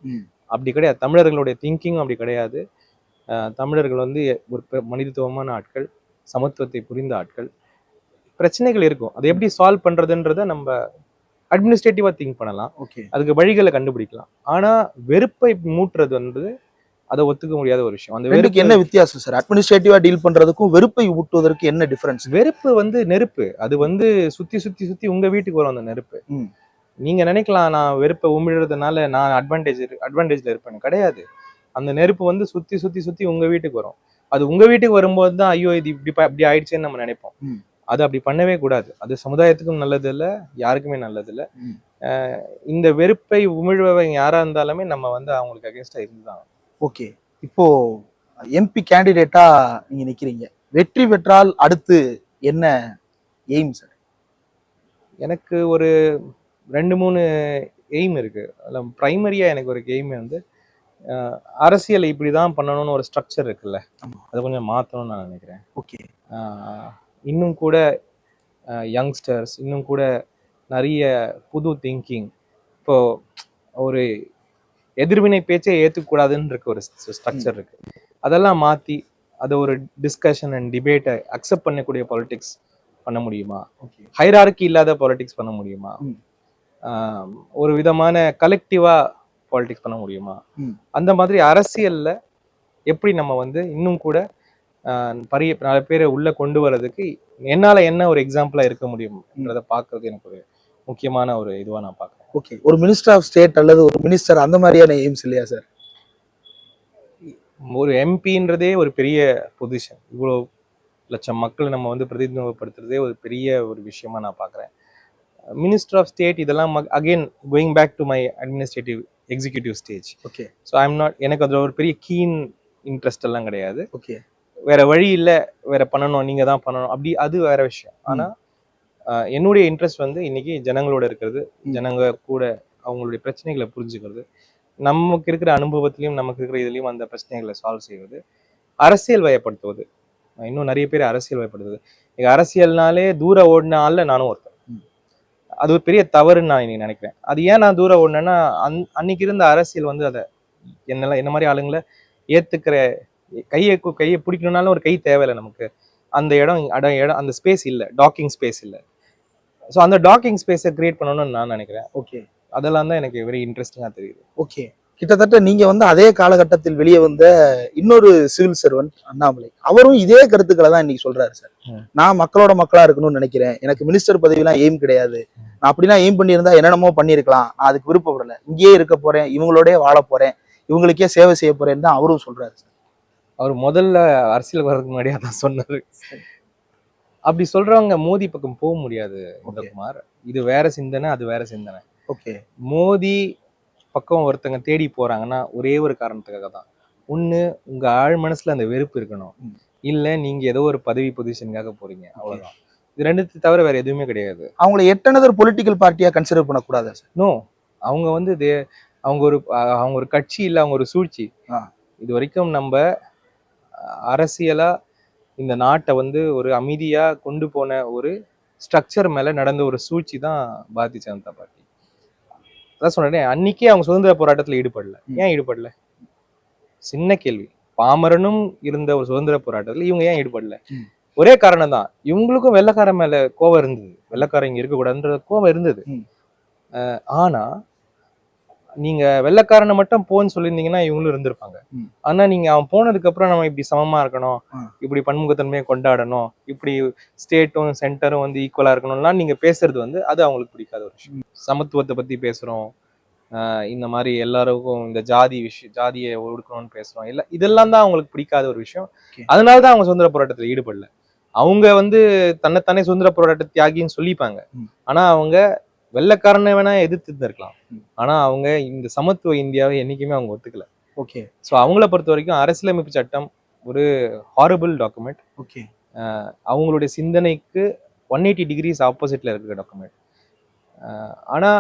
அப்படி கிடையாது, தமிழர்களுடைய திங்கிங் அப்படி கிடையாது. தமிழர்கள் வந்து ஒரு மனிதத்துவமான ஆட்கள், சமத்துவத்தை புரிந்த ஆட்கள். பிரச்சனைகள் இருக்கும், அதை எப்படி சால்வ் பண்றதுன்றத நம்ம அட்மினிஸ்ட்ரேட்டிவா திங்க் பண்ணலாம், ஓகே அதுக்கு வழிகளை கண்டுபிடிக்கலாம். ஆனா வெறுப்பை மூட்டுறது வந்து அதை ஒத்துக்க முடியாத ஒரு விஷயம். அந்த ரெண்டுக்கு என்ன வித்தியாசம் சார்? அட்மினிஸ்ட்ரேட்டிவா டீல் பண்றதுக்கும் வெறுப்பை ஊட்டுவதற்கு என்ன டிஃபரன்ஸ்? வெறுப்பு வந்து நெருப்பு, அது வந்து சுத்தி சுத்தி சுத்தி உங்க வீட்டுக்கு வரும் அந்த நெருப்பு. ம். நீங்க நினைக்கலாம் நான் வெறுப்பை உமிழ்றதுனால நான் அட்வான்டேஜ்ல இருப்பேன், கிடையாது. அந்த நெருப்பு வந்து சுத்தி சுத்தி சுத்தி உங்க வீட்டுக்கு வரும். அது உங்க வீட்டுக்கு வரும்போது தான் ஐயோ இது இப்படி ஆயிடுச்சேன்னு நம்ம நினைப்போம். அது அப்படி பண்ணவே கூடாது. அது சமுதாயத்துக்கும் நல்லது இல்லை, யாருக்குமே நல்லது இல்லை. இந்த வெறுப்பை உமிழ்வங்க யாரா இருந்தாலுமே நம்ம வந்து அவங்களுக்கு அகேன்ஸ்டா இருந்துதான். ஓகே, இப்போ எம்பி கேண்டிடேட்டா நீங்க நிக்கிறீங்க, வெற்றி பெற்றால் அடுத்து என்ன எய்ம் சார்? எனக்கு ஒரு 2-3 எய்ம் இருக்கு. அதில் ப்ரைமரியா எனக்கு ஒரு எய்ம் வந்து அரசியல் இப்படிதான் பண்ணணும்னு ஒரு ஸ்ட்ரக்சர் இருக்குல்ல, அதை கொஞ்சம் மாற்றணும்னு நான் நினைக்கிறேன். ஓகே, இன்னும் கூட யங்ஸ்டர்ஸ், இன்னும் கூட நிறைய புது திங்கிங், இப்போ ஒரு எதிர்வினை பேச்சை ஏற்றுக்கூடாதுன்னு இருக்க ஒரு ஸ்ட்ரக்சர் இருக்கு. அதெல்லாம் மாற்றி அதை ஒரு டிஸ்கஷன் அண்ட் டிபேட்டை அக்செப்ட் பண்ணக்கூடிய பாலிடிக்ஸ் பண்ண முடியுமா? ஹைரார்கி இல்லாத பாலிடிக்ஸ் பண்ண முடியுமா? ஒரு விதமான கலெக்டிவா பாலிடிக்ஸ் பண்ண முடியுமா? அந்த மாதிரி அரசியல்ல எப்படி நம்ம வந்து இன்னும் கூட நிறைய பேரை உள்ள கொண்டு வர்றதுக்கு என்னால என்ன ஒரு எக்ஸாம்பிளா இருக்க முடியும்ன்றதை பார்க்கறது எனக்கு ஒரு முக்கியமான ஒரு இதுவா நான் பார்க்குறேன். ஓகே, ஒரு மினிஸ்டர் ஆஃப் ஸ்டேட் அல்லது ஒரு மினிஸ்டர் அந்த மாதிரியான எய்ம்ஸ் இல்லையா சார்? ஒரு எம்பின்றதே ஒரு பெரிய பொசிஷன். இவ்வளோ லட்சம் மக்களை நம்ம வந்து பிரதிநிதித்துவப்படுத்துறதே ஒரு பெரிய ஒரு விஷயமா நான் பார்க்குறேன். மினிஸ்டர் ஆஃப் ஸ்டேட் இதெல்லாம் again going back to my administrative executive stage. Okay, so I'm not, எனக்கு அதில் ஒரு பெரிய கீன் இன்ட்ரெஸ்ட் எல்லாம் கிடையாது. ஓகே, வேற வழி இல்லை, வேற பண்ணணும், நீங்க தான் பண்ணணும், அப்படி அது வேற விஷயம். ஆனா என்னுடைய இன்ட்ரெஸ்ட் வந்து இன்னைக்கு ஜனங்களோட இருக்கிறது, ஜனங்க கூட அவங்களுடைய பிரச்சனைகளை புரிஞ்சுக்கிறது, நமக்கு இருக்கிற அனுபவத்திலையும் நமக்கு இருக்கிற இதுலையும் அந்த பிரச்சனைகளை சால்வ் செய்வது, அரசியல் வயப்படுத்துவது. இன்னும் நிறைய பேர் அரசியல் வயப்படுத்துவது. இங்க அரசியல்னாலே தூர ஓடின ஆள்ல நானும் ஒருத்தன். அது ஒரு பெரிய தவறுன்னு நான் இன்னைக்கு நினைக்கிறேன். அது ஏன் நான் தூரம் ஓடினேன்னா, அன்னைக்கு இருந்த அரசியல் வந்து அதை என்ன மாதிரி ஆளுங்களை ஏத்துக்கிற, கையை பிடிக்கணும்னாலும் ஒரு கை தேவையில்லை நமக்கு. அந்த இடம் அந்த ஸ்பேஸ் இல்லை, டாக்கிங் ஸ்பேஸ் இல்லை. ஸோ அந்த டாக்கிங் ஸ்பேஸை கிரியேட் பண்ணணும்னு நான் நினைக்கிறேன். ஓகே, அதெல்லாம் தான் எனக்கு வெரி இன்ட்ரெஸ்டிங்காக தெரியுது. ஓகே, கிட்டத்தட்ட நீங்க வந்து அதே காலகட்டத்தில் வெளியே வந்த இன்னொரு சிவில் சர்வன்ட் அண்ணாமலை, அவரும் இதே கருத்துக்களை தான் இன்னைக்கு சொல்றாரு சார். நான் மக்களோட மக்களா இருக்கணும்னு நினைக்கிறேன், எனக்கு மினிஸ்டர் பதவிலாம் எய்ம் கிடையாது, நான் அப்படிலாம் எய்ம் பண்ணியிருந்தா என்னென்னமோ பண்ணியிருக்கலாம், நான் அதுக்கு விருப்பப்படலை, இங்கேயே இருக்க போறேன், இவங்களோடய வாழ போறேன், இவங்களுக்கே சேவை செய்ய போறேன்னு தான் அவரும் சொல்றாரு சார். அவர் முதல்ல அரசியல் வர்றதுக்கு முன்னாடி அதான் சொன்னாரு. அப்படி சொல்றவங்க மோடி பக்கம் போக முடியாது குமார். இது வேற சிந்தனை, அது வேற சிந்தனை. ஓகே, மோடி பக்கம் ஒருத்தங்க தேடி போறாங்கன்னா ஒரே ஒரு காரணத்துக்காக தான். ஒண்ணு, உங்க ஆழ் மனசுல அந்த வெறுப்பு இருக்கணும், இல்ல நீங்க ஏதோ ஒரு பதவி பொசிஷனுக்காக போறீங்க, அவ்வளவுதான். இது ரெண்டுத்தை தவிர வேற எதுவுமே கிடையாது. அவங்களை எட்டனதர் பொலிட்டிக்கல் பார்ட்டியா கன்சிடர் பண்ணக்கூடாது சார்? நோ, அவங்க வந்து அவங்க ஒரு கட்சி இல்ல, அவங்க ஒரு சூழ்ச்சி. இது வரைக்கும் நம்ம அரசியலா இந்த நாட்டை வந்து ஒரு அமைதியா கொண்டு போன ஒரு ஸ்ட்ரக்சர் மேல நடந்த ஒரு சூழ்ச்சி தான் பாரதிய ஜனதா பார்ட்டி. அதான் சொன்னேன், அன்னைக்கே அவங்க சுதந்திர போராட்டத்துல ஈடுபடல. ஏன் ஈடுபடல? சின்ன கேள்வி. பாமரனும் இருந்த ஒரு சுதந்திர போராட்டத்துல இவங்க ஏன் ஈடுபடல? ஒரே காரணம் தான், இவங்களுக்கும் வெள்ளைக்காரன் மேல கோவம் இருந்தது, வெள்ளைக்காரன் இங்க இருக்கக்கூடாதுன்ற கோவம் இருந்தது. ஆனா நீங்க வெள்ளைக்காரனை மட்டும் போன்னு சொல்லியிருந்தீங்கன்னா இவங்களும் இருந்திருப்பாங்க. ஆனா நீங்க அவன் போனதுக்கு அப்புறம் நம்ம இப்படி சமமா இருக்கணும், இப்படி பன்முகத்தன்மையை கொண்டாடணும், இப்படி ஸ்டேட்டும் சென்டரும் வந்து ஈக்குவலா இருக்கணும்லாம் நீங்க பேசுறது வந்து அது அவங்களுக்கு பிடிக்காத ஒரு விஷயம். சமத்துவத்தை பத்தி பேசுறோம், இந்த மாதிரி எல்லாருக்கும் இந்த ஜாதியை ஒடுக்கணும்னு பேசுறோம், இல்ல இதெல்லாம் தான் அவங்களுக்கு பிடிக்காத ஒரு விஷயம். அதனாலதான் அவங்க சுதந்திர போராட்டத்துல ஈடுபடல. அவங்க வந்து தன்னைத்தானே சுதந்திர போராட்ட தியாகின்னு சொல்லிப்பாங்க. ஆனா அவங்க வெள்ளைக்காரனை வேணா எதிர்த்து இருந்திருக்கலாம், ஆனா அவங்க இந்த சமத்துவ இந்தியாவை என்னைக்குமே அவங்க ஒத்துக்கல. ஓகே, ஸோ அவங்கள பொறுத்த வரைக்கும் அரசியலமைப்பு சட்டம் ஒரு ஹாரபிள் டாக்குமெண்ட். ஓகே, அவங்களுடைய சிந்தனைக்கு 180 டிகிரிஸ் ஆப்போசிட்ல இருக்கிற டாக்குமெண்ட். ஆனா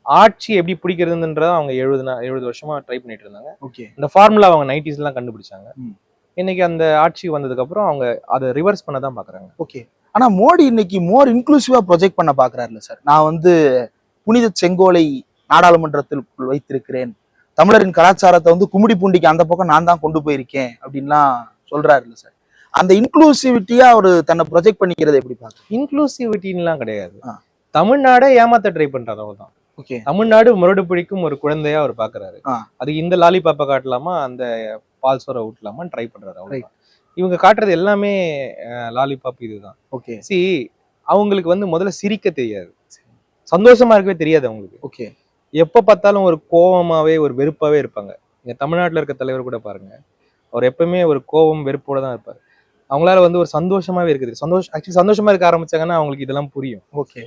ஆட்சி எப்படி பிடிக்கிறதுன்றத அவங்க 70 வருஷமா ட்ரை பண்ணிட்டு இருந்தாங்க. ஓகே, இந்த ஃபார்முலா அவங்க 90s எல்லாம் கண்டுபிடிச்சாங்க. இன்னைக்கு அந்த ஆட்சி வந்ததுக்கு அப்புறம் அவங்க அதை ரிவர்ஸ் பண்ண தான் பாக்குறாங்க. ஓகே, ஆனா மோடி இன்னைக்கு மோர் இன்க்ளூசிவா ப்ரொஜெக்ட் பண்ண பாக்குறாருல்ல சார்? நான் வந்து புனித செங்கோலை நாடாளுமன்றத்தில் வைத்திருக்கிறேன், தமிழரின் கலாச்சாரத்தை வந்து கும்மிடி பூண்டிக்கு அந்த பக்கம் நான் தான் கொண்டு போயிருக்கேன் அப்படின்லாம் சொல்றாருல்ல சார்? அந்த இன்க்ளூசிவிட்டியா அவர் தன்னை ப்ரொஜெக்ட் பண்ணிக்கிறது எப்படி பாக்குறேன்? இன்க்ளூசிவிட்டின்லாம் கிடையாது. தமிழ்நாடை ஏமாத்த ட்ரை பண்றாரு அவ்வளவுதான். ஓகே. தமிழ்நாடு முரடு பிடிக்கும் ஒரு குழந்தையா அவர் பாக்குறாரு. அது இந்த லாலிபாப்பை காட்டலாமா, அந்த பால்சோரை ஊட்டலாமா ட்ரை பண்றாரு அவ்வளவுதான். இவங்க காட்டுறது எல்லாமே லாலிபாப் இதுதான். ஓகே. அவங்களுக்கு வந்து முதல்ல சிரிக்க தெரியாது, சந்தோஷமா இருக்கவே தெரியாது அவங்களுக்கு. ஓகே. எப்ப பார்த்தாலும் ஒரு கோவமாவே ஒரு வெறுப்பாவே இருப்பாங்க. இங்க தமிழ்நாட்டுல இருக்க தலைவர் கூட பாருங்க, அவர் எப்பவுமே ஒரு கோவம் வெறுப்போட தான் இருப்பாரு. அவங்களால வந்து ஒரு சந்தோஷமாவே இருக்குது. ஆக்சுவலி சந்தோஷமா இருக்க ஆரம்பிச்சாங்கன்னா அவங்களுக்கு இதெல்லாம் புரியும். ஓகே.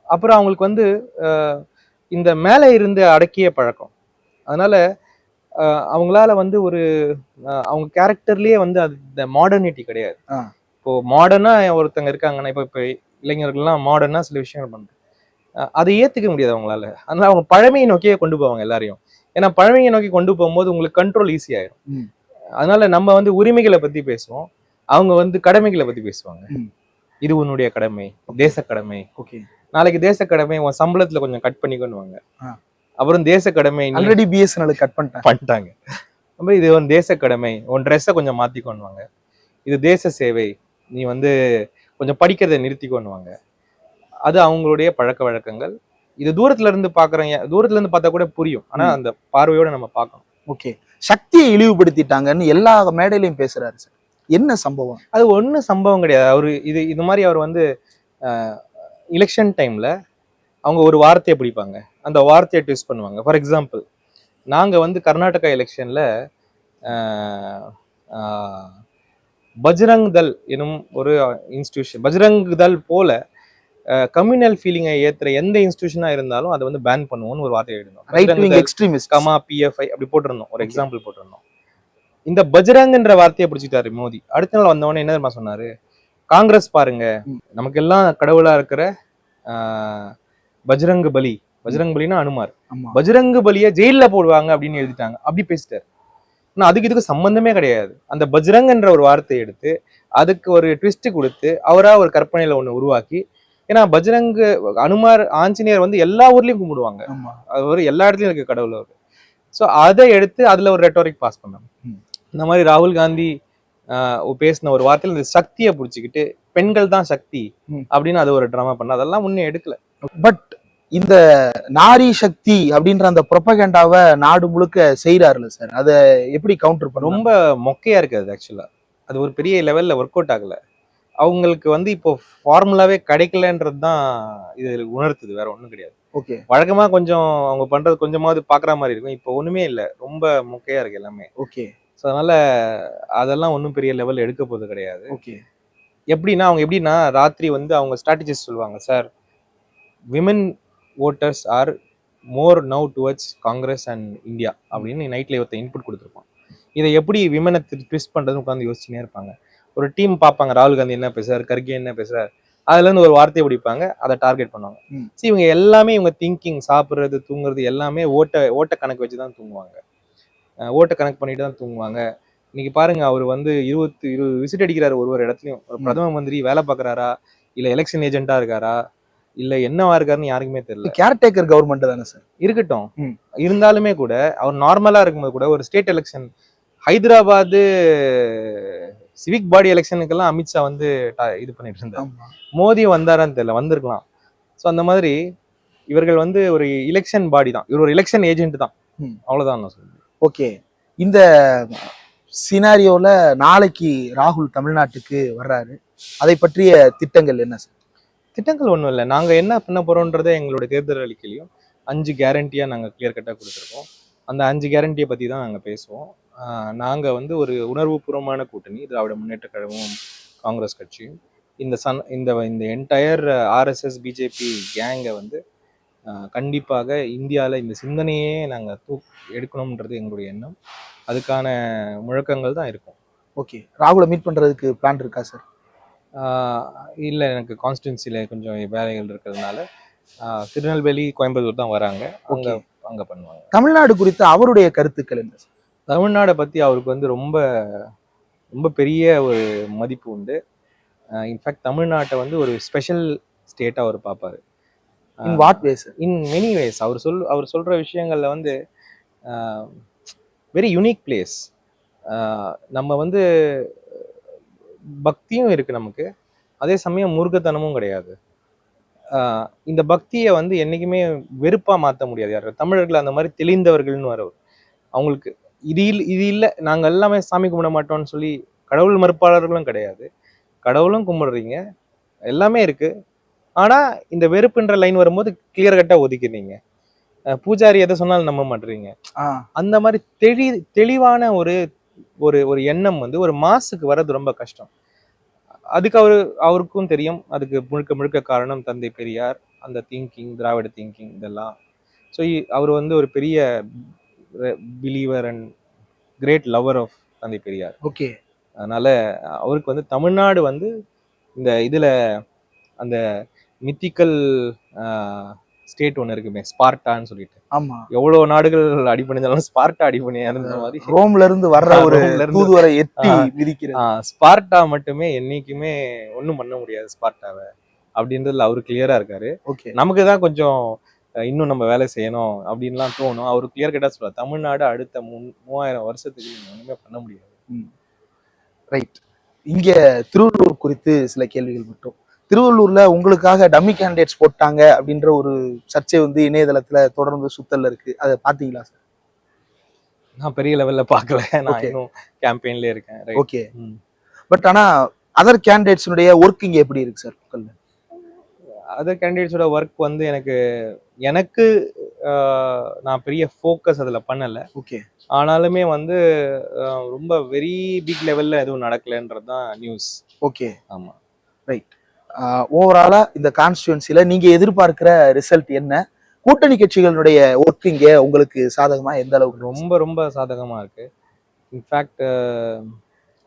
அப்புறம் அவங்களுக்கு வந்து இந்த மேலே இருந்து அடக்கிய பழக்கம். அதனால அவங்களால வந்து ஒரு அவங்க கேரக்டர்லயே வந்து அந்த மாடர்னிட்டி கிடையாது. இப்போ மாடர்னா ஒருத்தங்க இருக்காங்கன்னா, இப்ப இளைஞர்கள்லாம் மாடர்னா சில விஷயங்கள் பண்றாங்க, அதை ஏத்துக்க முடியாது அவங்களால. அதனால அவங்க பழமையை நோக்கியே கொண்டு போவாங்க எல்லாரையும். ஏன்னா பழமையை நோக்கி கொண்டு போகும்போது உங்களுக்கு கண்ட்ரோல் ஈஸி ஆயிரும். அதனால நம்ம வந்து உரிமைகளை பத்தி பேசுவோம், அவங்க வந்து கடமைகளை பத்தி பேசுவாங்க. இது உன்னுடைய கடமை, தேச கடமை. ஓகே. நாளைக்கு தேச கடமை உன் சம்பளத்துல கொஞ்சம் கட் பண்ணிக்கொண்டுவாங்க. அப்புறம் தேச கடமை ஆல்ரெடி பிஎஸ்என்எல் கட் பண்ணிட்டாங்க. அப்புறம் இது உன் தேச கடமை, உன் ட்ரெஸ்ஸை கொஞ்சம் மாத்திக்கொண்டுவாங்க. இது தேச சேவை, நீ வந்து கொஞ்சம் படிக்கிறதை நிறுத்திக்கொண்டுவாங்க. அது அவங்களுடைய பழக்க வழக்கங்கள். இது தூரத்துல இருந்து பார்த்தா கூட புரியும். ஆனா அந்த பார்வையோட நம்ம பார்க்கணும். ஓகே. சக்தியை இழிவுபடுத்திட்டாங்கன்னு எல்லா மேடையிலையும் பேசுறாரு சார். என்ன சம்பவம்? அது ஒன்றும் சம்பவம் கிடையாது. அவரு இது மாதிரி அவர் வந்து எலெக்ஷன் டைம்ல அவங்க ஒரு வார்த்தையை பிடிப்பாங்க, அந்த வார்த்தையை ட்விஸ்ட் பண்ணுவாங்க. ஃபார் எக்ஸாம்பிள், நாங்க வந்து கர்நாடகா எலெக்ஷன்ல பஜ்ரங் தள் எனும் ஒரு இன்ஸ்டிடியூஷன், பஜ்ரங் தள் போல கம்யூனல் ஃபீலிங்கை ஏத்துற எந்த இன்ஸ்டிடியூஷனா இருந்தாலும் அதை வந்து பேன் பண்ணுவோம்னு ஒரு வார்த்தை எழுதணும். கமா PFI அப்படி போட்டிருந்தோம், ஒரு எக்ஸாம்பிள் போட்டிருந்தோம். இந்த பஜ்ரங்ன்ற வார்த்தையை பிடிச்சிட்டாரு மோடி. அடுத்த நாள் வந்தவொடனே என்ன தெரியுமா சொன்னாரு, காங்கிரஸ் பாருங்க, நமக்கு எல்லாம் கடவுளா இருக்கிற பஜ்ரங் பலினா அனுமார், பஜ்ரங் பலியை ஜெயில போடுவாங்க அப்படின்னு எழுதிட்டாங்க. அப்படி பேசிட்டாரு. ஆனா அதுக்கு இதுக்கு சம்பந்தமே கிடையாது. அந்த பஜ்ரங்ன்ற ஒரு வார்த்தையை எடுத்து அதுக்கு ஒரு ட்விஸ்ட் கொடுத்து அவரா ஒரு கற்பனையில ஒண்ணு உருவாக்கி, ஏன்னா பஜ்ரங் அனுமார் ஆஞ்சநேயர் வந்து எல்லா ஊர்லயும் கும்பிடுவாங்க, அவர் எல்லா இடத்துலயும் இருக்க கடவுள் அவரு. ஸோ அதை எடுத்து அதுல ஒரு ரெட்டோரிக் பாஸ் பண்ணாங்க. இந்த மாதிரி ராகுல் காந்தி பேசின ஒரு வார்த்தையில இந்த சக்தியை பிடிச்சிக்கிட்டு பெண்கள் தான் சக்தி அப்படின்னு அது ஒரு ட்ராமா பண்ண, அதெல்லாம் முன்னே எடுக்கல. பட் இந்த நாரி சக்தி அப்படின்ற அந்த ப்ரொபகேண்டாவை நாடு முழுக்க செய்யறாருல்ல சார், அதை எப்படி கவுண்டர் பண்ண? ரொம்ப மொக்கையா இருக்கு அது. ஆக்சுவலா அது ஒரு பெரிய லெவல்ல ஒர்க் அவுட் ஆகல. அவங்களுக்கு வந்து இப்போ ஃபார்முலாவே கிடைக்கலன்றது தான் இது உணர்த்துது, வேற ஒண்ணும் கிடையாது. ஓகே. வழக்கமா கொஞ்சம் அவங்க பண்றது கொஞ்சமாவது பாக்குற மாதிரி இருக்கும், இப்போ ஒண்ணுமே இல்லை, ரொம்ப மொக்கையா இருக்கு எல்லாமே. ஓகே. ஸோ அதனால அதெல்லாம் ஒன்றும் பெரிய லெவல் எடுக்க போறது கிடையாது. ஓகே. எப்படின்னா ராத்திரி வந்து அவங்க ஸ்ட்ராட்டஜிஸ்ட் சொல்லுவாங்க, sir women voters R more now towards Congress and India அப்படின்னு நைட்ல ஒருத்த இன்புட் கொடுத்துருப்பான். இதை எப்படி விமனை ட்விஸ்ட் பண்றதுன்னு உட்காந்து யோசிச்சுனே இருப்பாங்க. ஒரு டீம் பார்ப்பாங்க, ராகுல் காந்தி என்ன பேசுறாரு, கர்கே என்ன பேசுறாரு, அதுல இருந்து ஒரு வார்த்தையை பிடிப்பாங்க, அதை டார்கெட் பண்ணுவாங்க. இவங்க எல்லாமே இவங்க திங்கிங், சாப்பிட்றது, தூங்குறது எல்லாமே ஓட்ட கணக்கு வச்சுதான் தூங்குவாங்க, ஓட்ட கணக்கு பண்ணிட்டு தான் தூங்குவாங்க. இன்னைக்கு பாருங்க, அவர் வந்து 20 விசிட் அடிக்கிறாரு ஒரு இடத்துலயும். ஒரு பிரதம மந்திரி வேலை பாக்குறாரா, இல்ல எலெக்ஷன் ஏஜென்ட்டா இருக்காரா, இல்ல என்னவா இருக்காருன்னு யாருக்குமே தெரியல. கேர்டேக்கர் கவர்மெண்ட் தானே சார். இருக்கட்டும், இருந்தாலுமே கூட அவர் நார்மலா இருக்கும்போது கூட ஒரு ஸ்டேட் எலெக்ஷன், ஹைதராபாத் சிவிக் பாடி எலெக்ஷனுக்கெல்லாம் அமித்ஷா வந்து இது பண்ணிட்டு இருந்தார். மோடி வந்தாரான்னு தெரியல, வந்திருக்கலாம். ஸோ அந்த மாதிரி இவர்கள் வந்து ஒரு எலெக்ஷன் பாடி தான், இவர் ஒரு எலெக்ஷன் ஏஜென்ட் தான், அவ்வளவுதான் நான் சொல்றேன். ஓகே. இந்த சினாரியோல நாளைக்கு ராகுல் தமிழ்நாட்டுக்கு வர்றாரு, அதை பற்றிய திட்டங்கள் என்ன சார்? திட்டங்கள் ஒன்றும் இல்லை, நாங்கள் என்ன பண்ண போறோன்றதை எங்களுடைய தேர்தல் அறிக்கையிலையும் 5 கேரண்டியாக நாங்கள் கிளியர் கட்டாக கொடுத்துருக்கோம். அந்த 5 கேரண்டியை பற்றி தான் நாங்கள் பேசுவோம். நாங்கள் வந்து ஒரு உணர்வுபூர்வமான கூட்டணி, திராவிட முன்னேற்ற கழகமும் காங்கிரஸ் கட்சியும். இந்த என்டையர் RSS BJP கேங்கை வந்து கண்டிப்பாக இந்தியாவில் இந்த சிந்தனையே நாங்கள் எடுக்கணும்ன்றது எங்களுடைய எண்ணம். அதுக்கான முழக்கங்கள் தான் இருக்கும். ஓகே. ராகுலை மீட் பண்ணுறதுக்கு பிளான் இருக்கா சார்? இல்லை, எனக்கு கான்ஸ்டிடுவன்சியில் கொஞ்சம் வேலைகள் இருக்கிறதுனால திருநெல்வேலி, கோயம்புத்தூர் தான் வராங்க, அங்கே பண்ணுவாங்க. தமிழ்நாடு குறித்த அவருடைய கருத்துக்கள் என்ன சார்? தமிழ்நாடை பற்றி அவருக்கு வந்து ரொம்ப ரொம்ப பெரிய ஒரு மதிப்பு உண்டு. இன்ஃபேக்ட் தமிழ்நாட்டை வந்து ஒரு ஸ்பெஷல் ஸ்டேட்டாக அவர் பார்ப்பாரு. In what ways? In many ways. அவர் சொல்கிற விஷயங்களில் வந்து வெரி யூனிக் பிளேஸ். நம்ம வந்து பக்தியும் இருக்குது நமக்கு, அதே சமயம் முருகத்தனமும் கிடையாது. இந்த பக்தியை வந்து என்னைக்குமே வெறுப்பா மாத்த முடியாது. யாரு தமிழர்கள் அந்த மாதிரி தெளிந்தவர்கள்னு வர அவங்களுக்கு இது இல்லை நாங்க எல்லாமே சாமி கும்பிட மாட்டோம்னு சொல்லி கடவுள் மறுப்பாளர்களும் கிடையாது. கடவுளும் கும்பிடுறீங்க, எல்லாமே இருக்கு. ஆனா இந்த வெறுப்புன்ற லைன் வரும்போது கிளியர் கட்டா ஒதுக்கிறீங்க. பூஜாரி எதை சொன்னாலும் நம்ப மாட்டீங்க. அந்த மாதிரி தெளிவான ஒரு ஒரு ஒரு எண்ணம் வந்து ஒரு மாசுக்கு வர்றது ரொம்ப கஷ்டம். அதுக்கு அவருக்கும் தெரியும். அதுக்கு முழுக்க முழுக்க காரணம் தந்தை பெரியார், அந்த திங்கிங், திராவிட திங்கிங் இதெல்லாம். ஸோ அவர் வந்து ஒரு பெரிய believer and great lover of தந்தை பெரியார். ஓகே. அதனால அவருக்கு வந்து தமிழ்நாடு வந்து இந்த இதுல அந்த மித்திக்கல் ஸ்டேட் ஒன்று இருக்குமே, ஸ்பார்ட்டான்னு சொல்லிட்டு. ஆமா, எவ்வளவு நாடுகள் அடிபணிஞ்சாலும் ஸ்பார்ட்டா அடிபணியாத மாதிரி ரோம்ல இருந்து வர்ற ஒரு தூதுவரை எட்டி விதிக்கிறது. ஸ்பார்ட்டா மட்டுமே என்னைக்குமே ஒண்ணும் பண்ண முடியாது ஸ்பார்ட்டாவை அப்படின்றதுல அவரு கிளியரா இருக்காரு. ஓகே. நமக்கு தான் கொஞ்சம் இன்னும் நம்ம வேலை செய்யணும் அப்படின்லாம் தோணும். அவரு கிளியர் கட்டா சொல்றாரு, தமிழ்நாடு அடுத்த 3000 வருஷத்துக்கு நீங்க ஒண்ணுமே பண்ண முடியாது. ரைட். இங்க திருவள்ளூர் குறித்து சில கேள்விகள் மட்டும். திருவள்ளூர்ல உங்களுக்காக டம்மி கேண்டிடேட்ஸ் போட்டாங்க அப்படின்ற ஒரு சர்ச்சை வந்து இணையதளத்துல தொடர்ந்து சுத்தல்ல இருக்கு. அதை பாத்தீங்களா சார்? நான் பெரிய லெவல்ல பாக்கல, நான் இன்னும் கேம்பெயின்ல இருக்கேன். ஓகே. பட் ஆனா அதர் கேண்டிடேட்ஸ்னுடைய ஒர்க் இங்க எப்படி இருக்கு சார்? அதர் கேண்டிடேட்ஸோட ஒர்க் வந்து எனக்கு நான் பெரிய ஃபோக்கஸ் அதுல பண்ணல. ஓகே. ஆனாலுமே வந்து ரொம்ப வெரி பிக் லெவல்ல எதுவும் நடக்கலன்றது தான் நியூஸ். ஓகே. ஆமா. ரைட். ஓவராலா இந்த கான்ஸ்டிட்யூன்சில நீங்க எதிர்பார்க்கிற ரிசல்ட் என்ன? கூட்டணி கட்சிகளுடைய ஒர்க் இங்க உங்களுக்கு சாதகமா எந்த அளவுக்கு? ரொம்ப ரொம்ப சாதகமா இருக்கு. இன்ஃபேக்ட்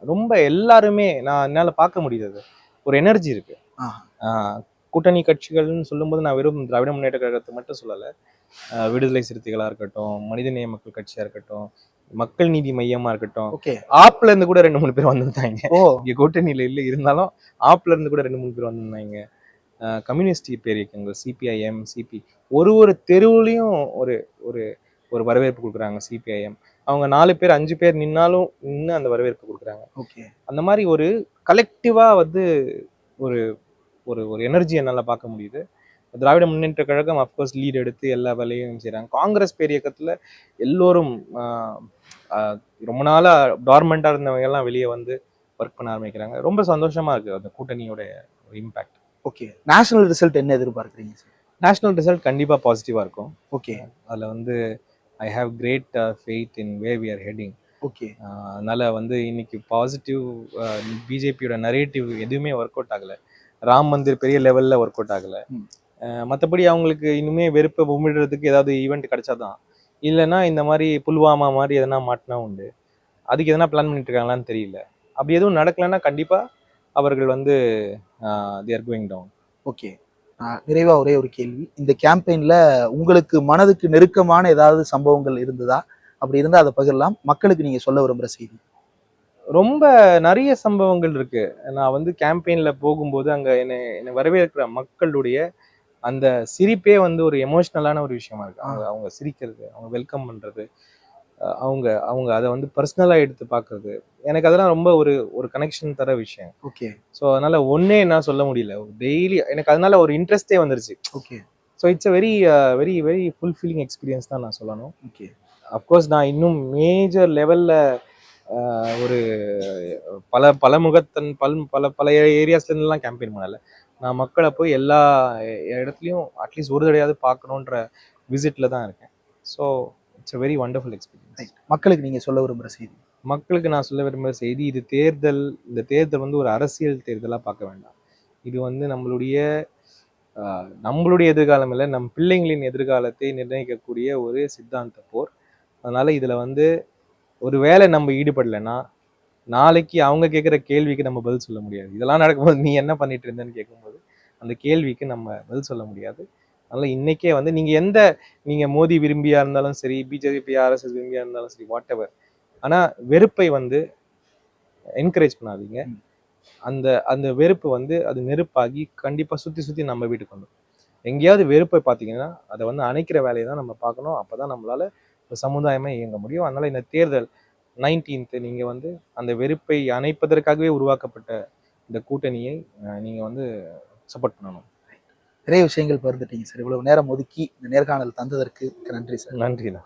ரொம்ப எல்லாருமே என்னால பார்க்க முடியுது, ஒரு எனர்ஜி இருக்கு. கூட்டணி கட்சிகள்னு சொல்லும்போது நான் வெறும் திராவிட முன்னேற்ற கழகத்தை மட்டும் சொல்லலை. விடுதலை சிறுத்தைகளா இருக்கட்டும், மனிதநேய மக்கள் கட்சியா இருக்கட்டும், மக்கள் நீதி மையமா இருக்கட்டும், ஆப்ல இருந்து கூட 2-3 பேர் வந்திருந்தாங்க. இங்க கூட்டணியில இல்லை இருந்தாலும் ஆப்ல இருந்து கூட 2-3 பேர் வந்திருந்தாங்க. கம்யூனிஸ்ட் பேர் இயக்கங்கள், சிபிஐஎம், சிபி, ஒரு தெருவுலையும் ஒரு ஒரு ஒரு வரவேற்பு கொடுக்குறாங்க. சிபிஐஎம் அவங்க 4 பேர் 5 பேர் நின்னாலும் நின்று அந்த வரவேற்பு கொடுக்குறாங்க. அந்த மாதிரி ஒரு கலெக்டிவா வந்து ஒரு ஒரு ஒரு எனர்ஜி என்னால் பார்க்க முடியுது. திராவிட முன்னேற்ற கழகம் அஃப்கோர்ஸ் லீட் எடுத்து எல்லா வேலையும் செய்கிறாங்க. காங்கிரஸ் பேர் இயக்கத்தில் எல்லோரும் ரொம்ப நாளாக டார்மெண்ட்டாக இருந்தவங்க எல்லாம் வெளியே வந்து ஒர்க் பண்ண ஆரம்பிக்கிறாங்க. ரொம்ப சந்தோஷமா இருக்கு அந்த கூட்டணியோட இம்பாக்ட். ஓகே. நேஷனல் ரிசல்ட் என்ன எதிர்பார்க்குறீங்க சார்? நேஷனல் ரிசல்ட் கண்டிப்பாக பாசிட்டிவாக இருக்கும். ஓகே. அதில் வந்து I have great faith in where we are heading. Okay. அதனால வந்து இன்னைக்கு பாசிட்டிவ் பிஜேபியோட நரேட்டிவ் எதுவுமே ஒர்க் அவுட் ஆகலை. ராம் மந்திர் பெரிய லெவல்ல ஒர்க் அவுட் ஆகலை. மற்றபடி அவங்களுக்கு இன்னுமே வெறுப்பை உமிழ்றதுக்கு ஏதாவது ஈவெண்ட் கிடைச்சாதான், இல்லைன்னா இந்த மாதிரி புல்வாமா மாதிரி எதனா மாட்டினா உண்டு. அதுக்கு எதனா பிளான் பண்ணிட்டு இருக்காங்களான்னு தெரியல. அப்படி எதுவும் நடக்கலைன்னா கண்டிப்பா அவர்கள் வந்து they are going down. Okay. நிறைவா ஒரே ஒரு கேள்வி, இந்த கேம்பெயின்ல உங்களுக்கு மனதுக்கு நெருக்கமான ஏதாவது சம்பவங்கள் இருந்ததா? அப்படி இருந்தா அதை பகிரலாம். மக்களுக்கு நீங்க சொல்ல விரும்புற செய்தி. ரொம்ப நிறைய சம்பவங்கள் இருக்கு. நான் வந்து கேம்பெயின்ல போகும்போது அங்க என்னை வரவேற்கிற மக்களுடைய அந்த சிரிப்பே வந்து ஒரு எமோஷ்னலான ஒரு விஷயமா இருக்கு. அவங்க சிரிக்கிறது, அவங்க வெல்கம் பண்றது, அவங்க அவங்க அதை வந்து பர்சனலா எடுத்து பாக்குறது, எனக்கு அதெல்லாம் ரொம்ப ஒரு ஒரு கனெக்ஷன் தர விஷயம். ஓகே. ஸோ அதனால ஒன்னே என்ன சொல்ல முடியல, டெய்லி எனக்கு அதனால ஒரு இன்ட்ரெஸ்டே வந்துருச்சு. Okay. So it's a very very very fulfilling experience தான் நான் சொல்லணும். ஓகே. அஃப்கோர்ஸ் நான் இன்னும் மேஜர் லெவல்ல ஒரு பல முகத்தன் பல பல ஏரியாஸ்ல இருந்துலாம் கேம்பெயின் பண்ணல. நான் மக்களை போய் எல்லா இடத்துலையும் அட்லீஸ்ட் ஒரு தடையாவது பார்க்கணுன்ற விசிட்ல தான் இருக்கேன். So it's a very wonderful experience. மக்களுக்கு நீங்க சொல்ல விரும்புகிற செய்தி? மக்களுக்கு நான் சொல்ல விரும்புகிற செய்தி, இந்த தேர்தல் வந்து ஒரு அரசியல் தேர்தலாக பார்க்க வேண்டாம். இது வந்து நம்மளுடைய எதிர்காலம் இல்லை, நம் பிள்ளைங்களின் எதிர்காலத்தை நிர்ணயிக்கக்கூடிய ஒரு சித்தாந்த போர். அதனால இதுல வந்து ஒரு வேளை நம்ம ஈடுபடலைன்னா நாளைக்கு அவங்க கேட்குற கேள்விக்கு நம்ம பதில் சொல்ல முடியாது. இதெல்லாம் நடக்கும்போது நீ என்ன பண்ணிட்டு இருந்தேன்னு கேட்கும்போது அந்த கேள்விக்கு நம்ம பதில் சொல்ல முடியாது. அதனால இன்னைக்கே வந்து நீங்க மோடி விரும்பியா இருந்தாலும் சரி, பிஜேபி ஆர்எஸ்எஸ் விரும்பியா இருந்தாலும் சரி, வாட் எவர், ஆனா வெறுப்பை வந்து என்கரேஜ் பண்ணாதீங்க. அந்த வெறுப்பு வந்து அது நெருப்பாகி கண்டிப்பா சுத்தி நம்ம வீட்டுக்கு வந்துடும். எங்கேயாவது வெறுப்பை பார்த்தீங்கன்னா அதை வந்து அணைக்கிற வேலையை தான் நம்ம பார்க்கணும். அப்பதான் நம்மளால சமுதாயமே இயங்க முடியும். அதனால இந்த தேர்தல் 19th நீங்க வந்து அந்த வெறுப்பை அணைப்பதற்காகவே உருவாக்கப்பட்ட இந்த கூட்டணியை நீங்க வந்து சப்போர்ட் பண்ணணும். நிறைய விஷயங்கள் பகிர்ந்துட்டீங்க சார். இவ்வளவு நேரம் ஒதுக்கி இந்த நேர்காணல் தந்ததற்கு நன்றி சார். நன்றிண்ணா.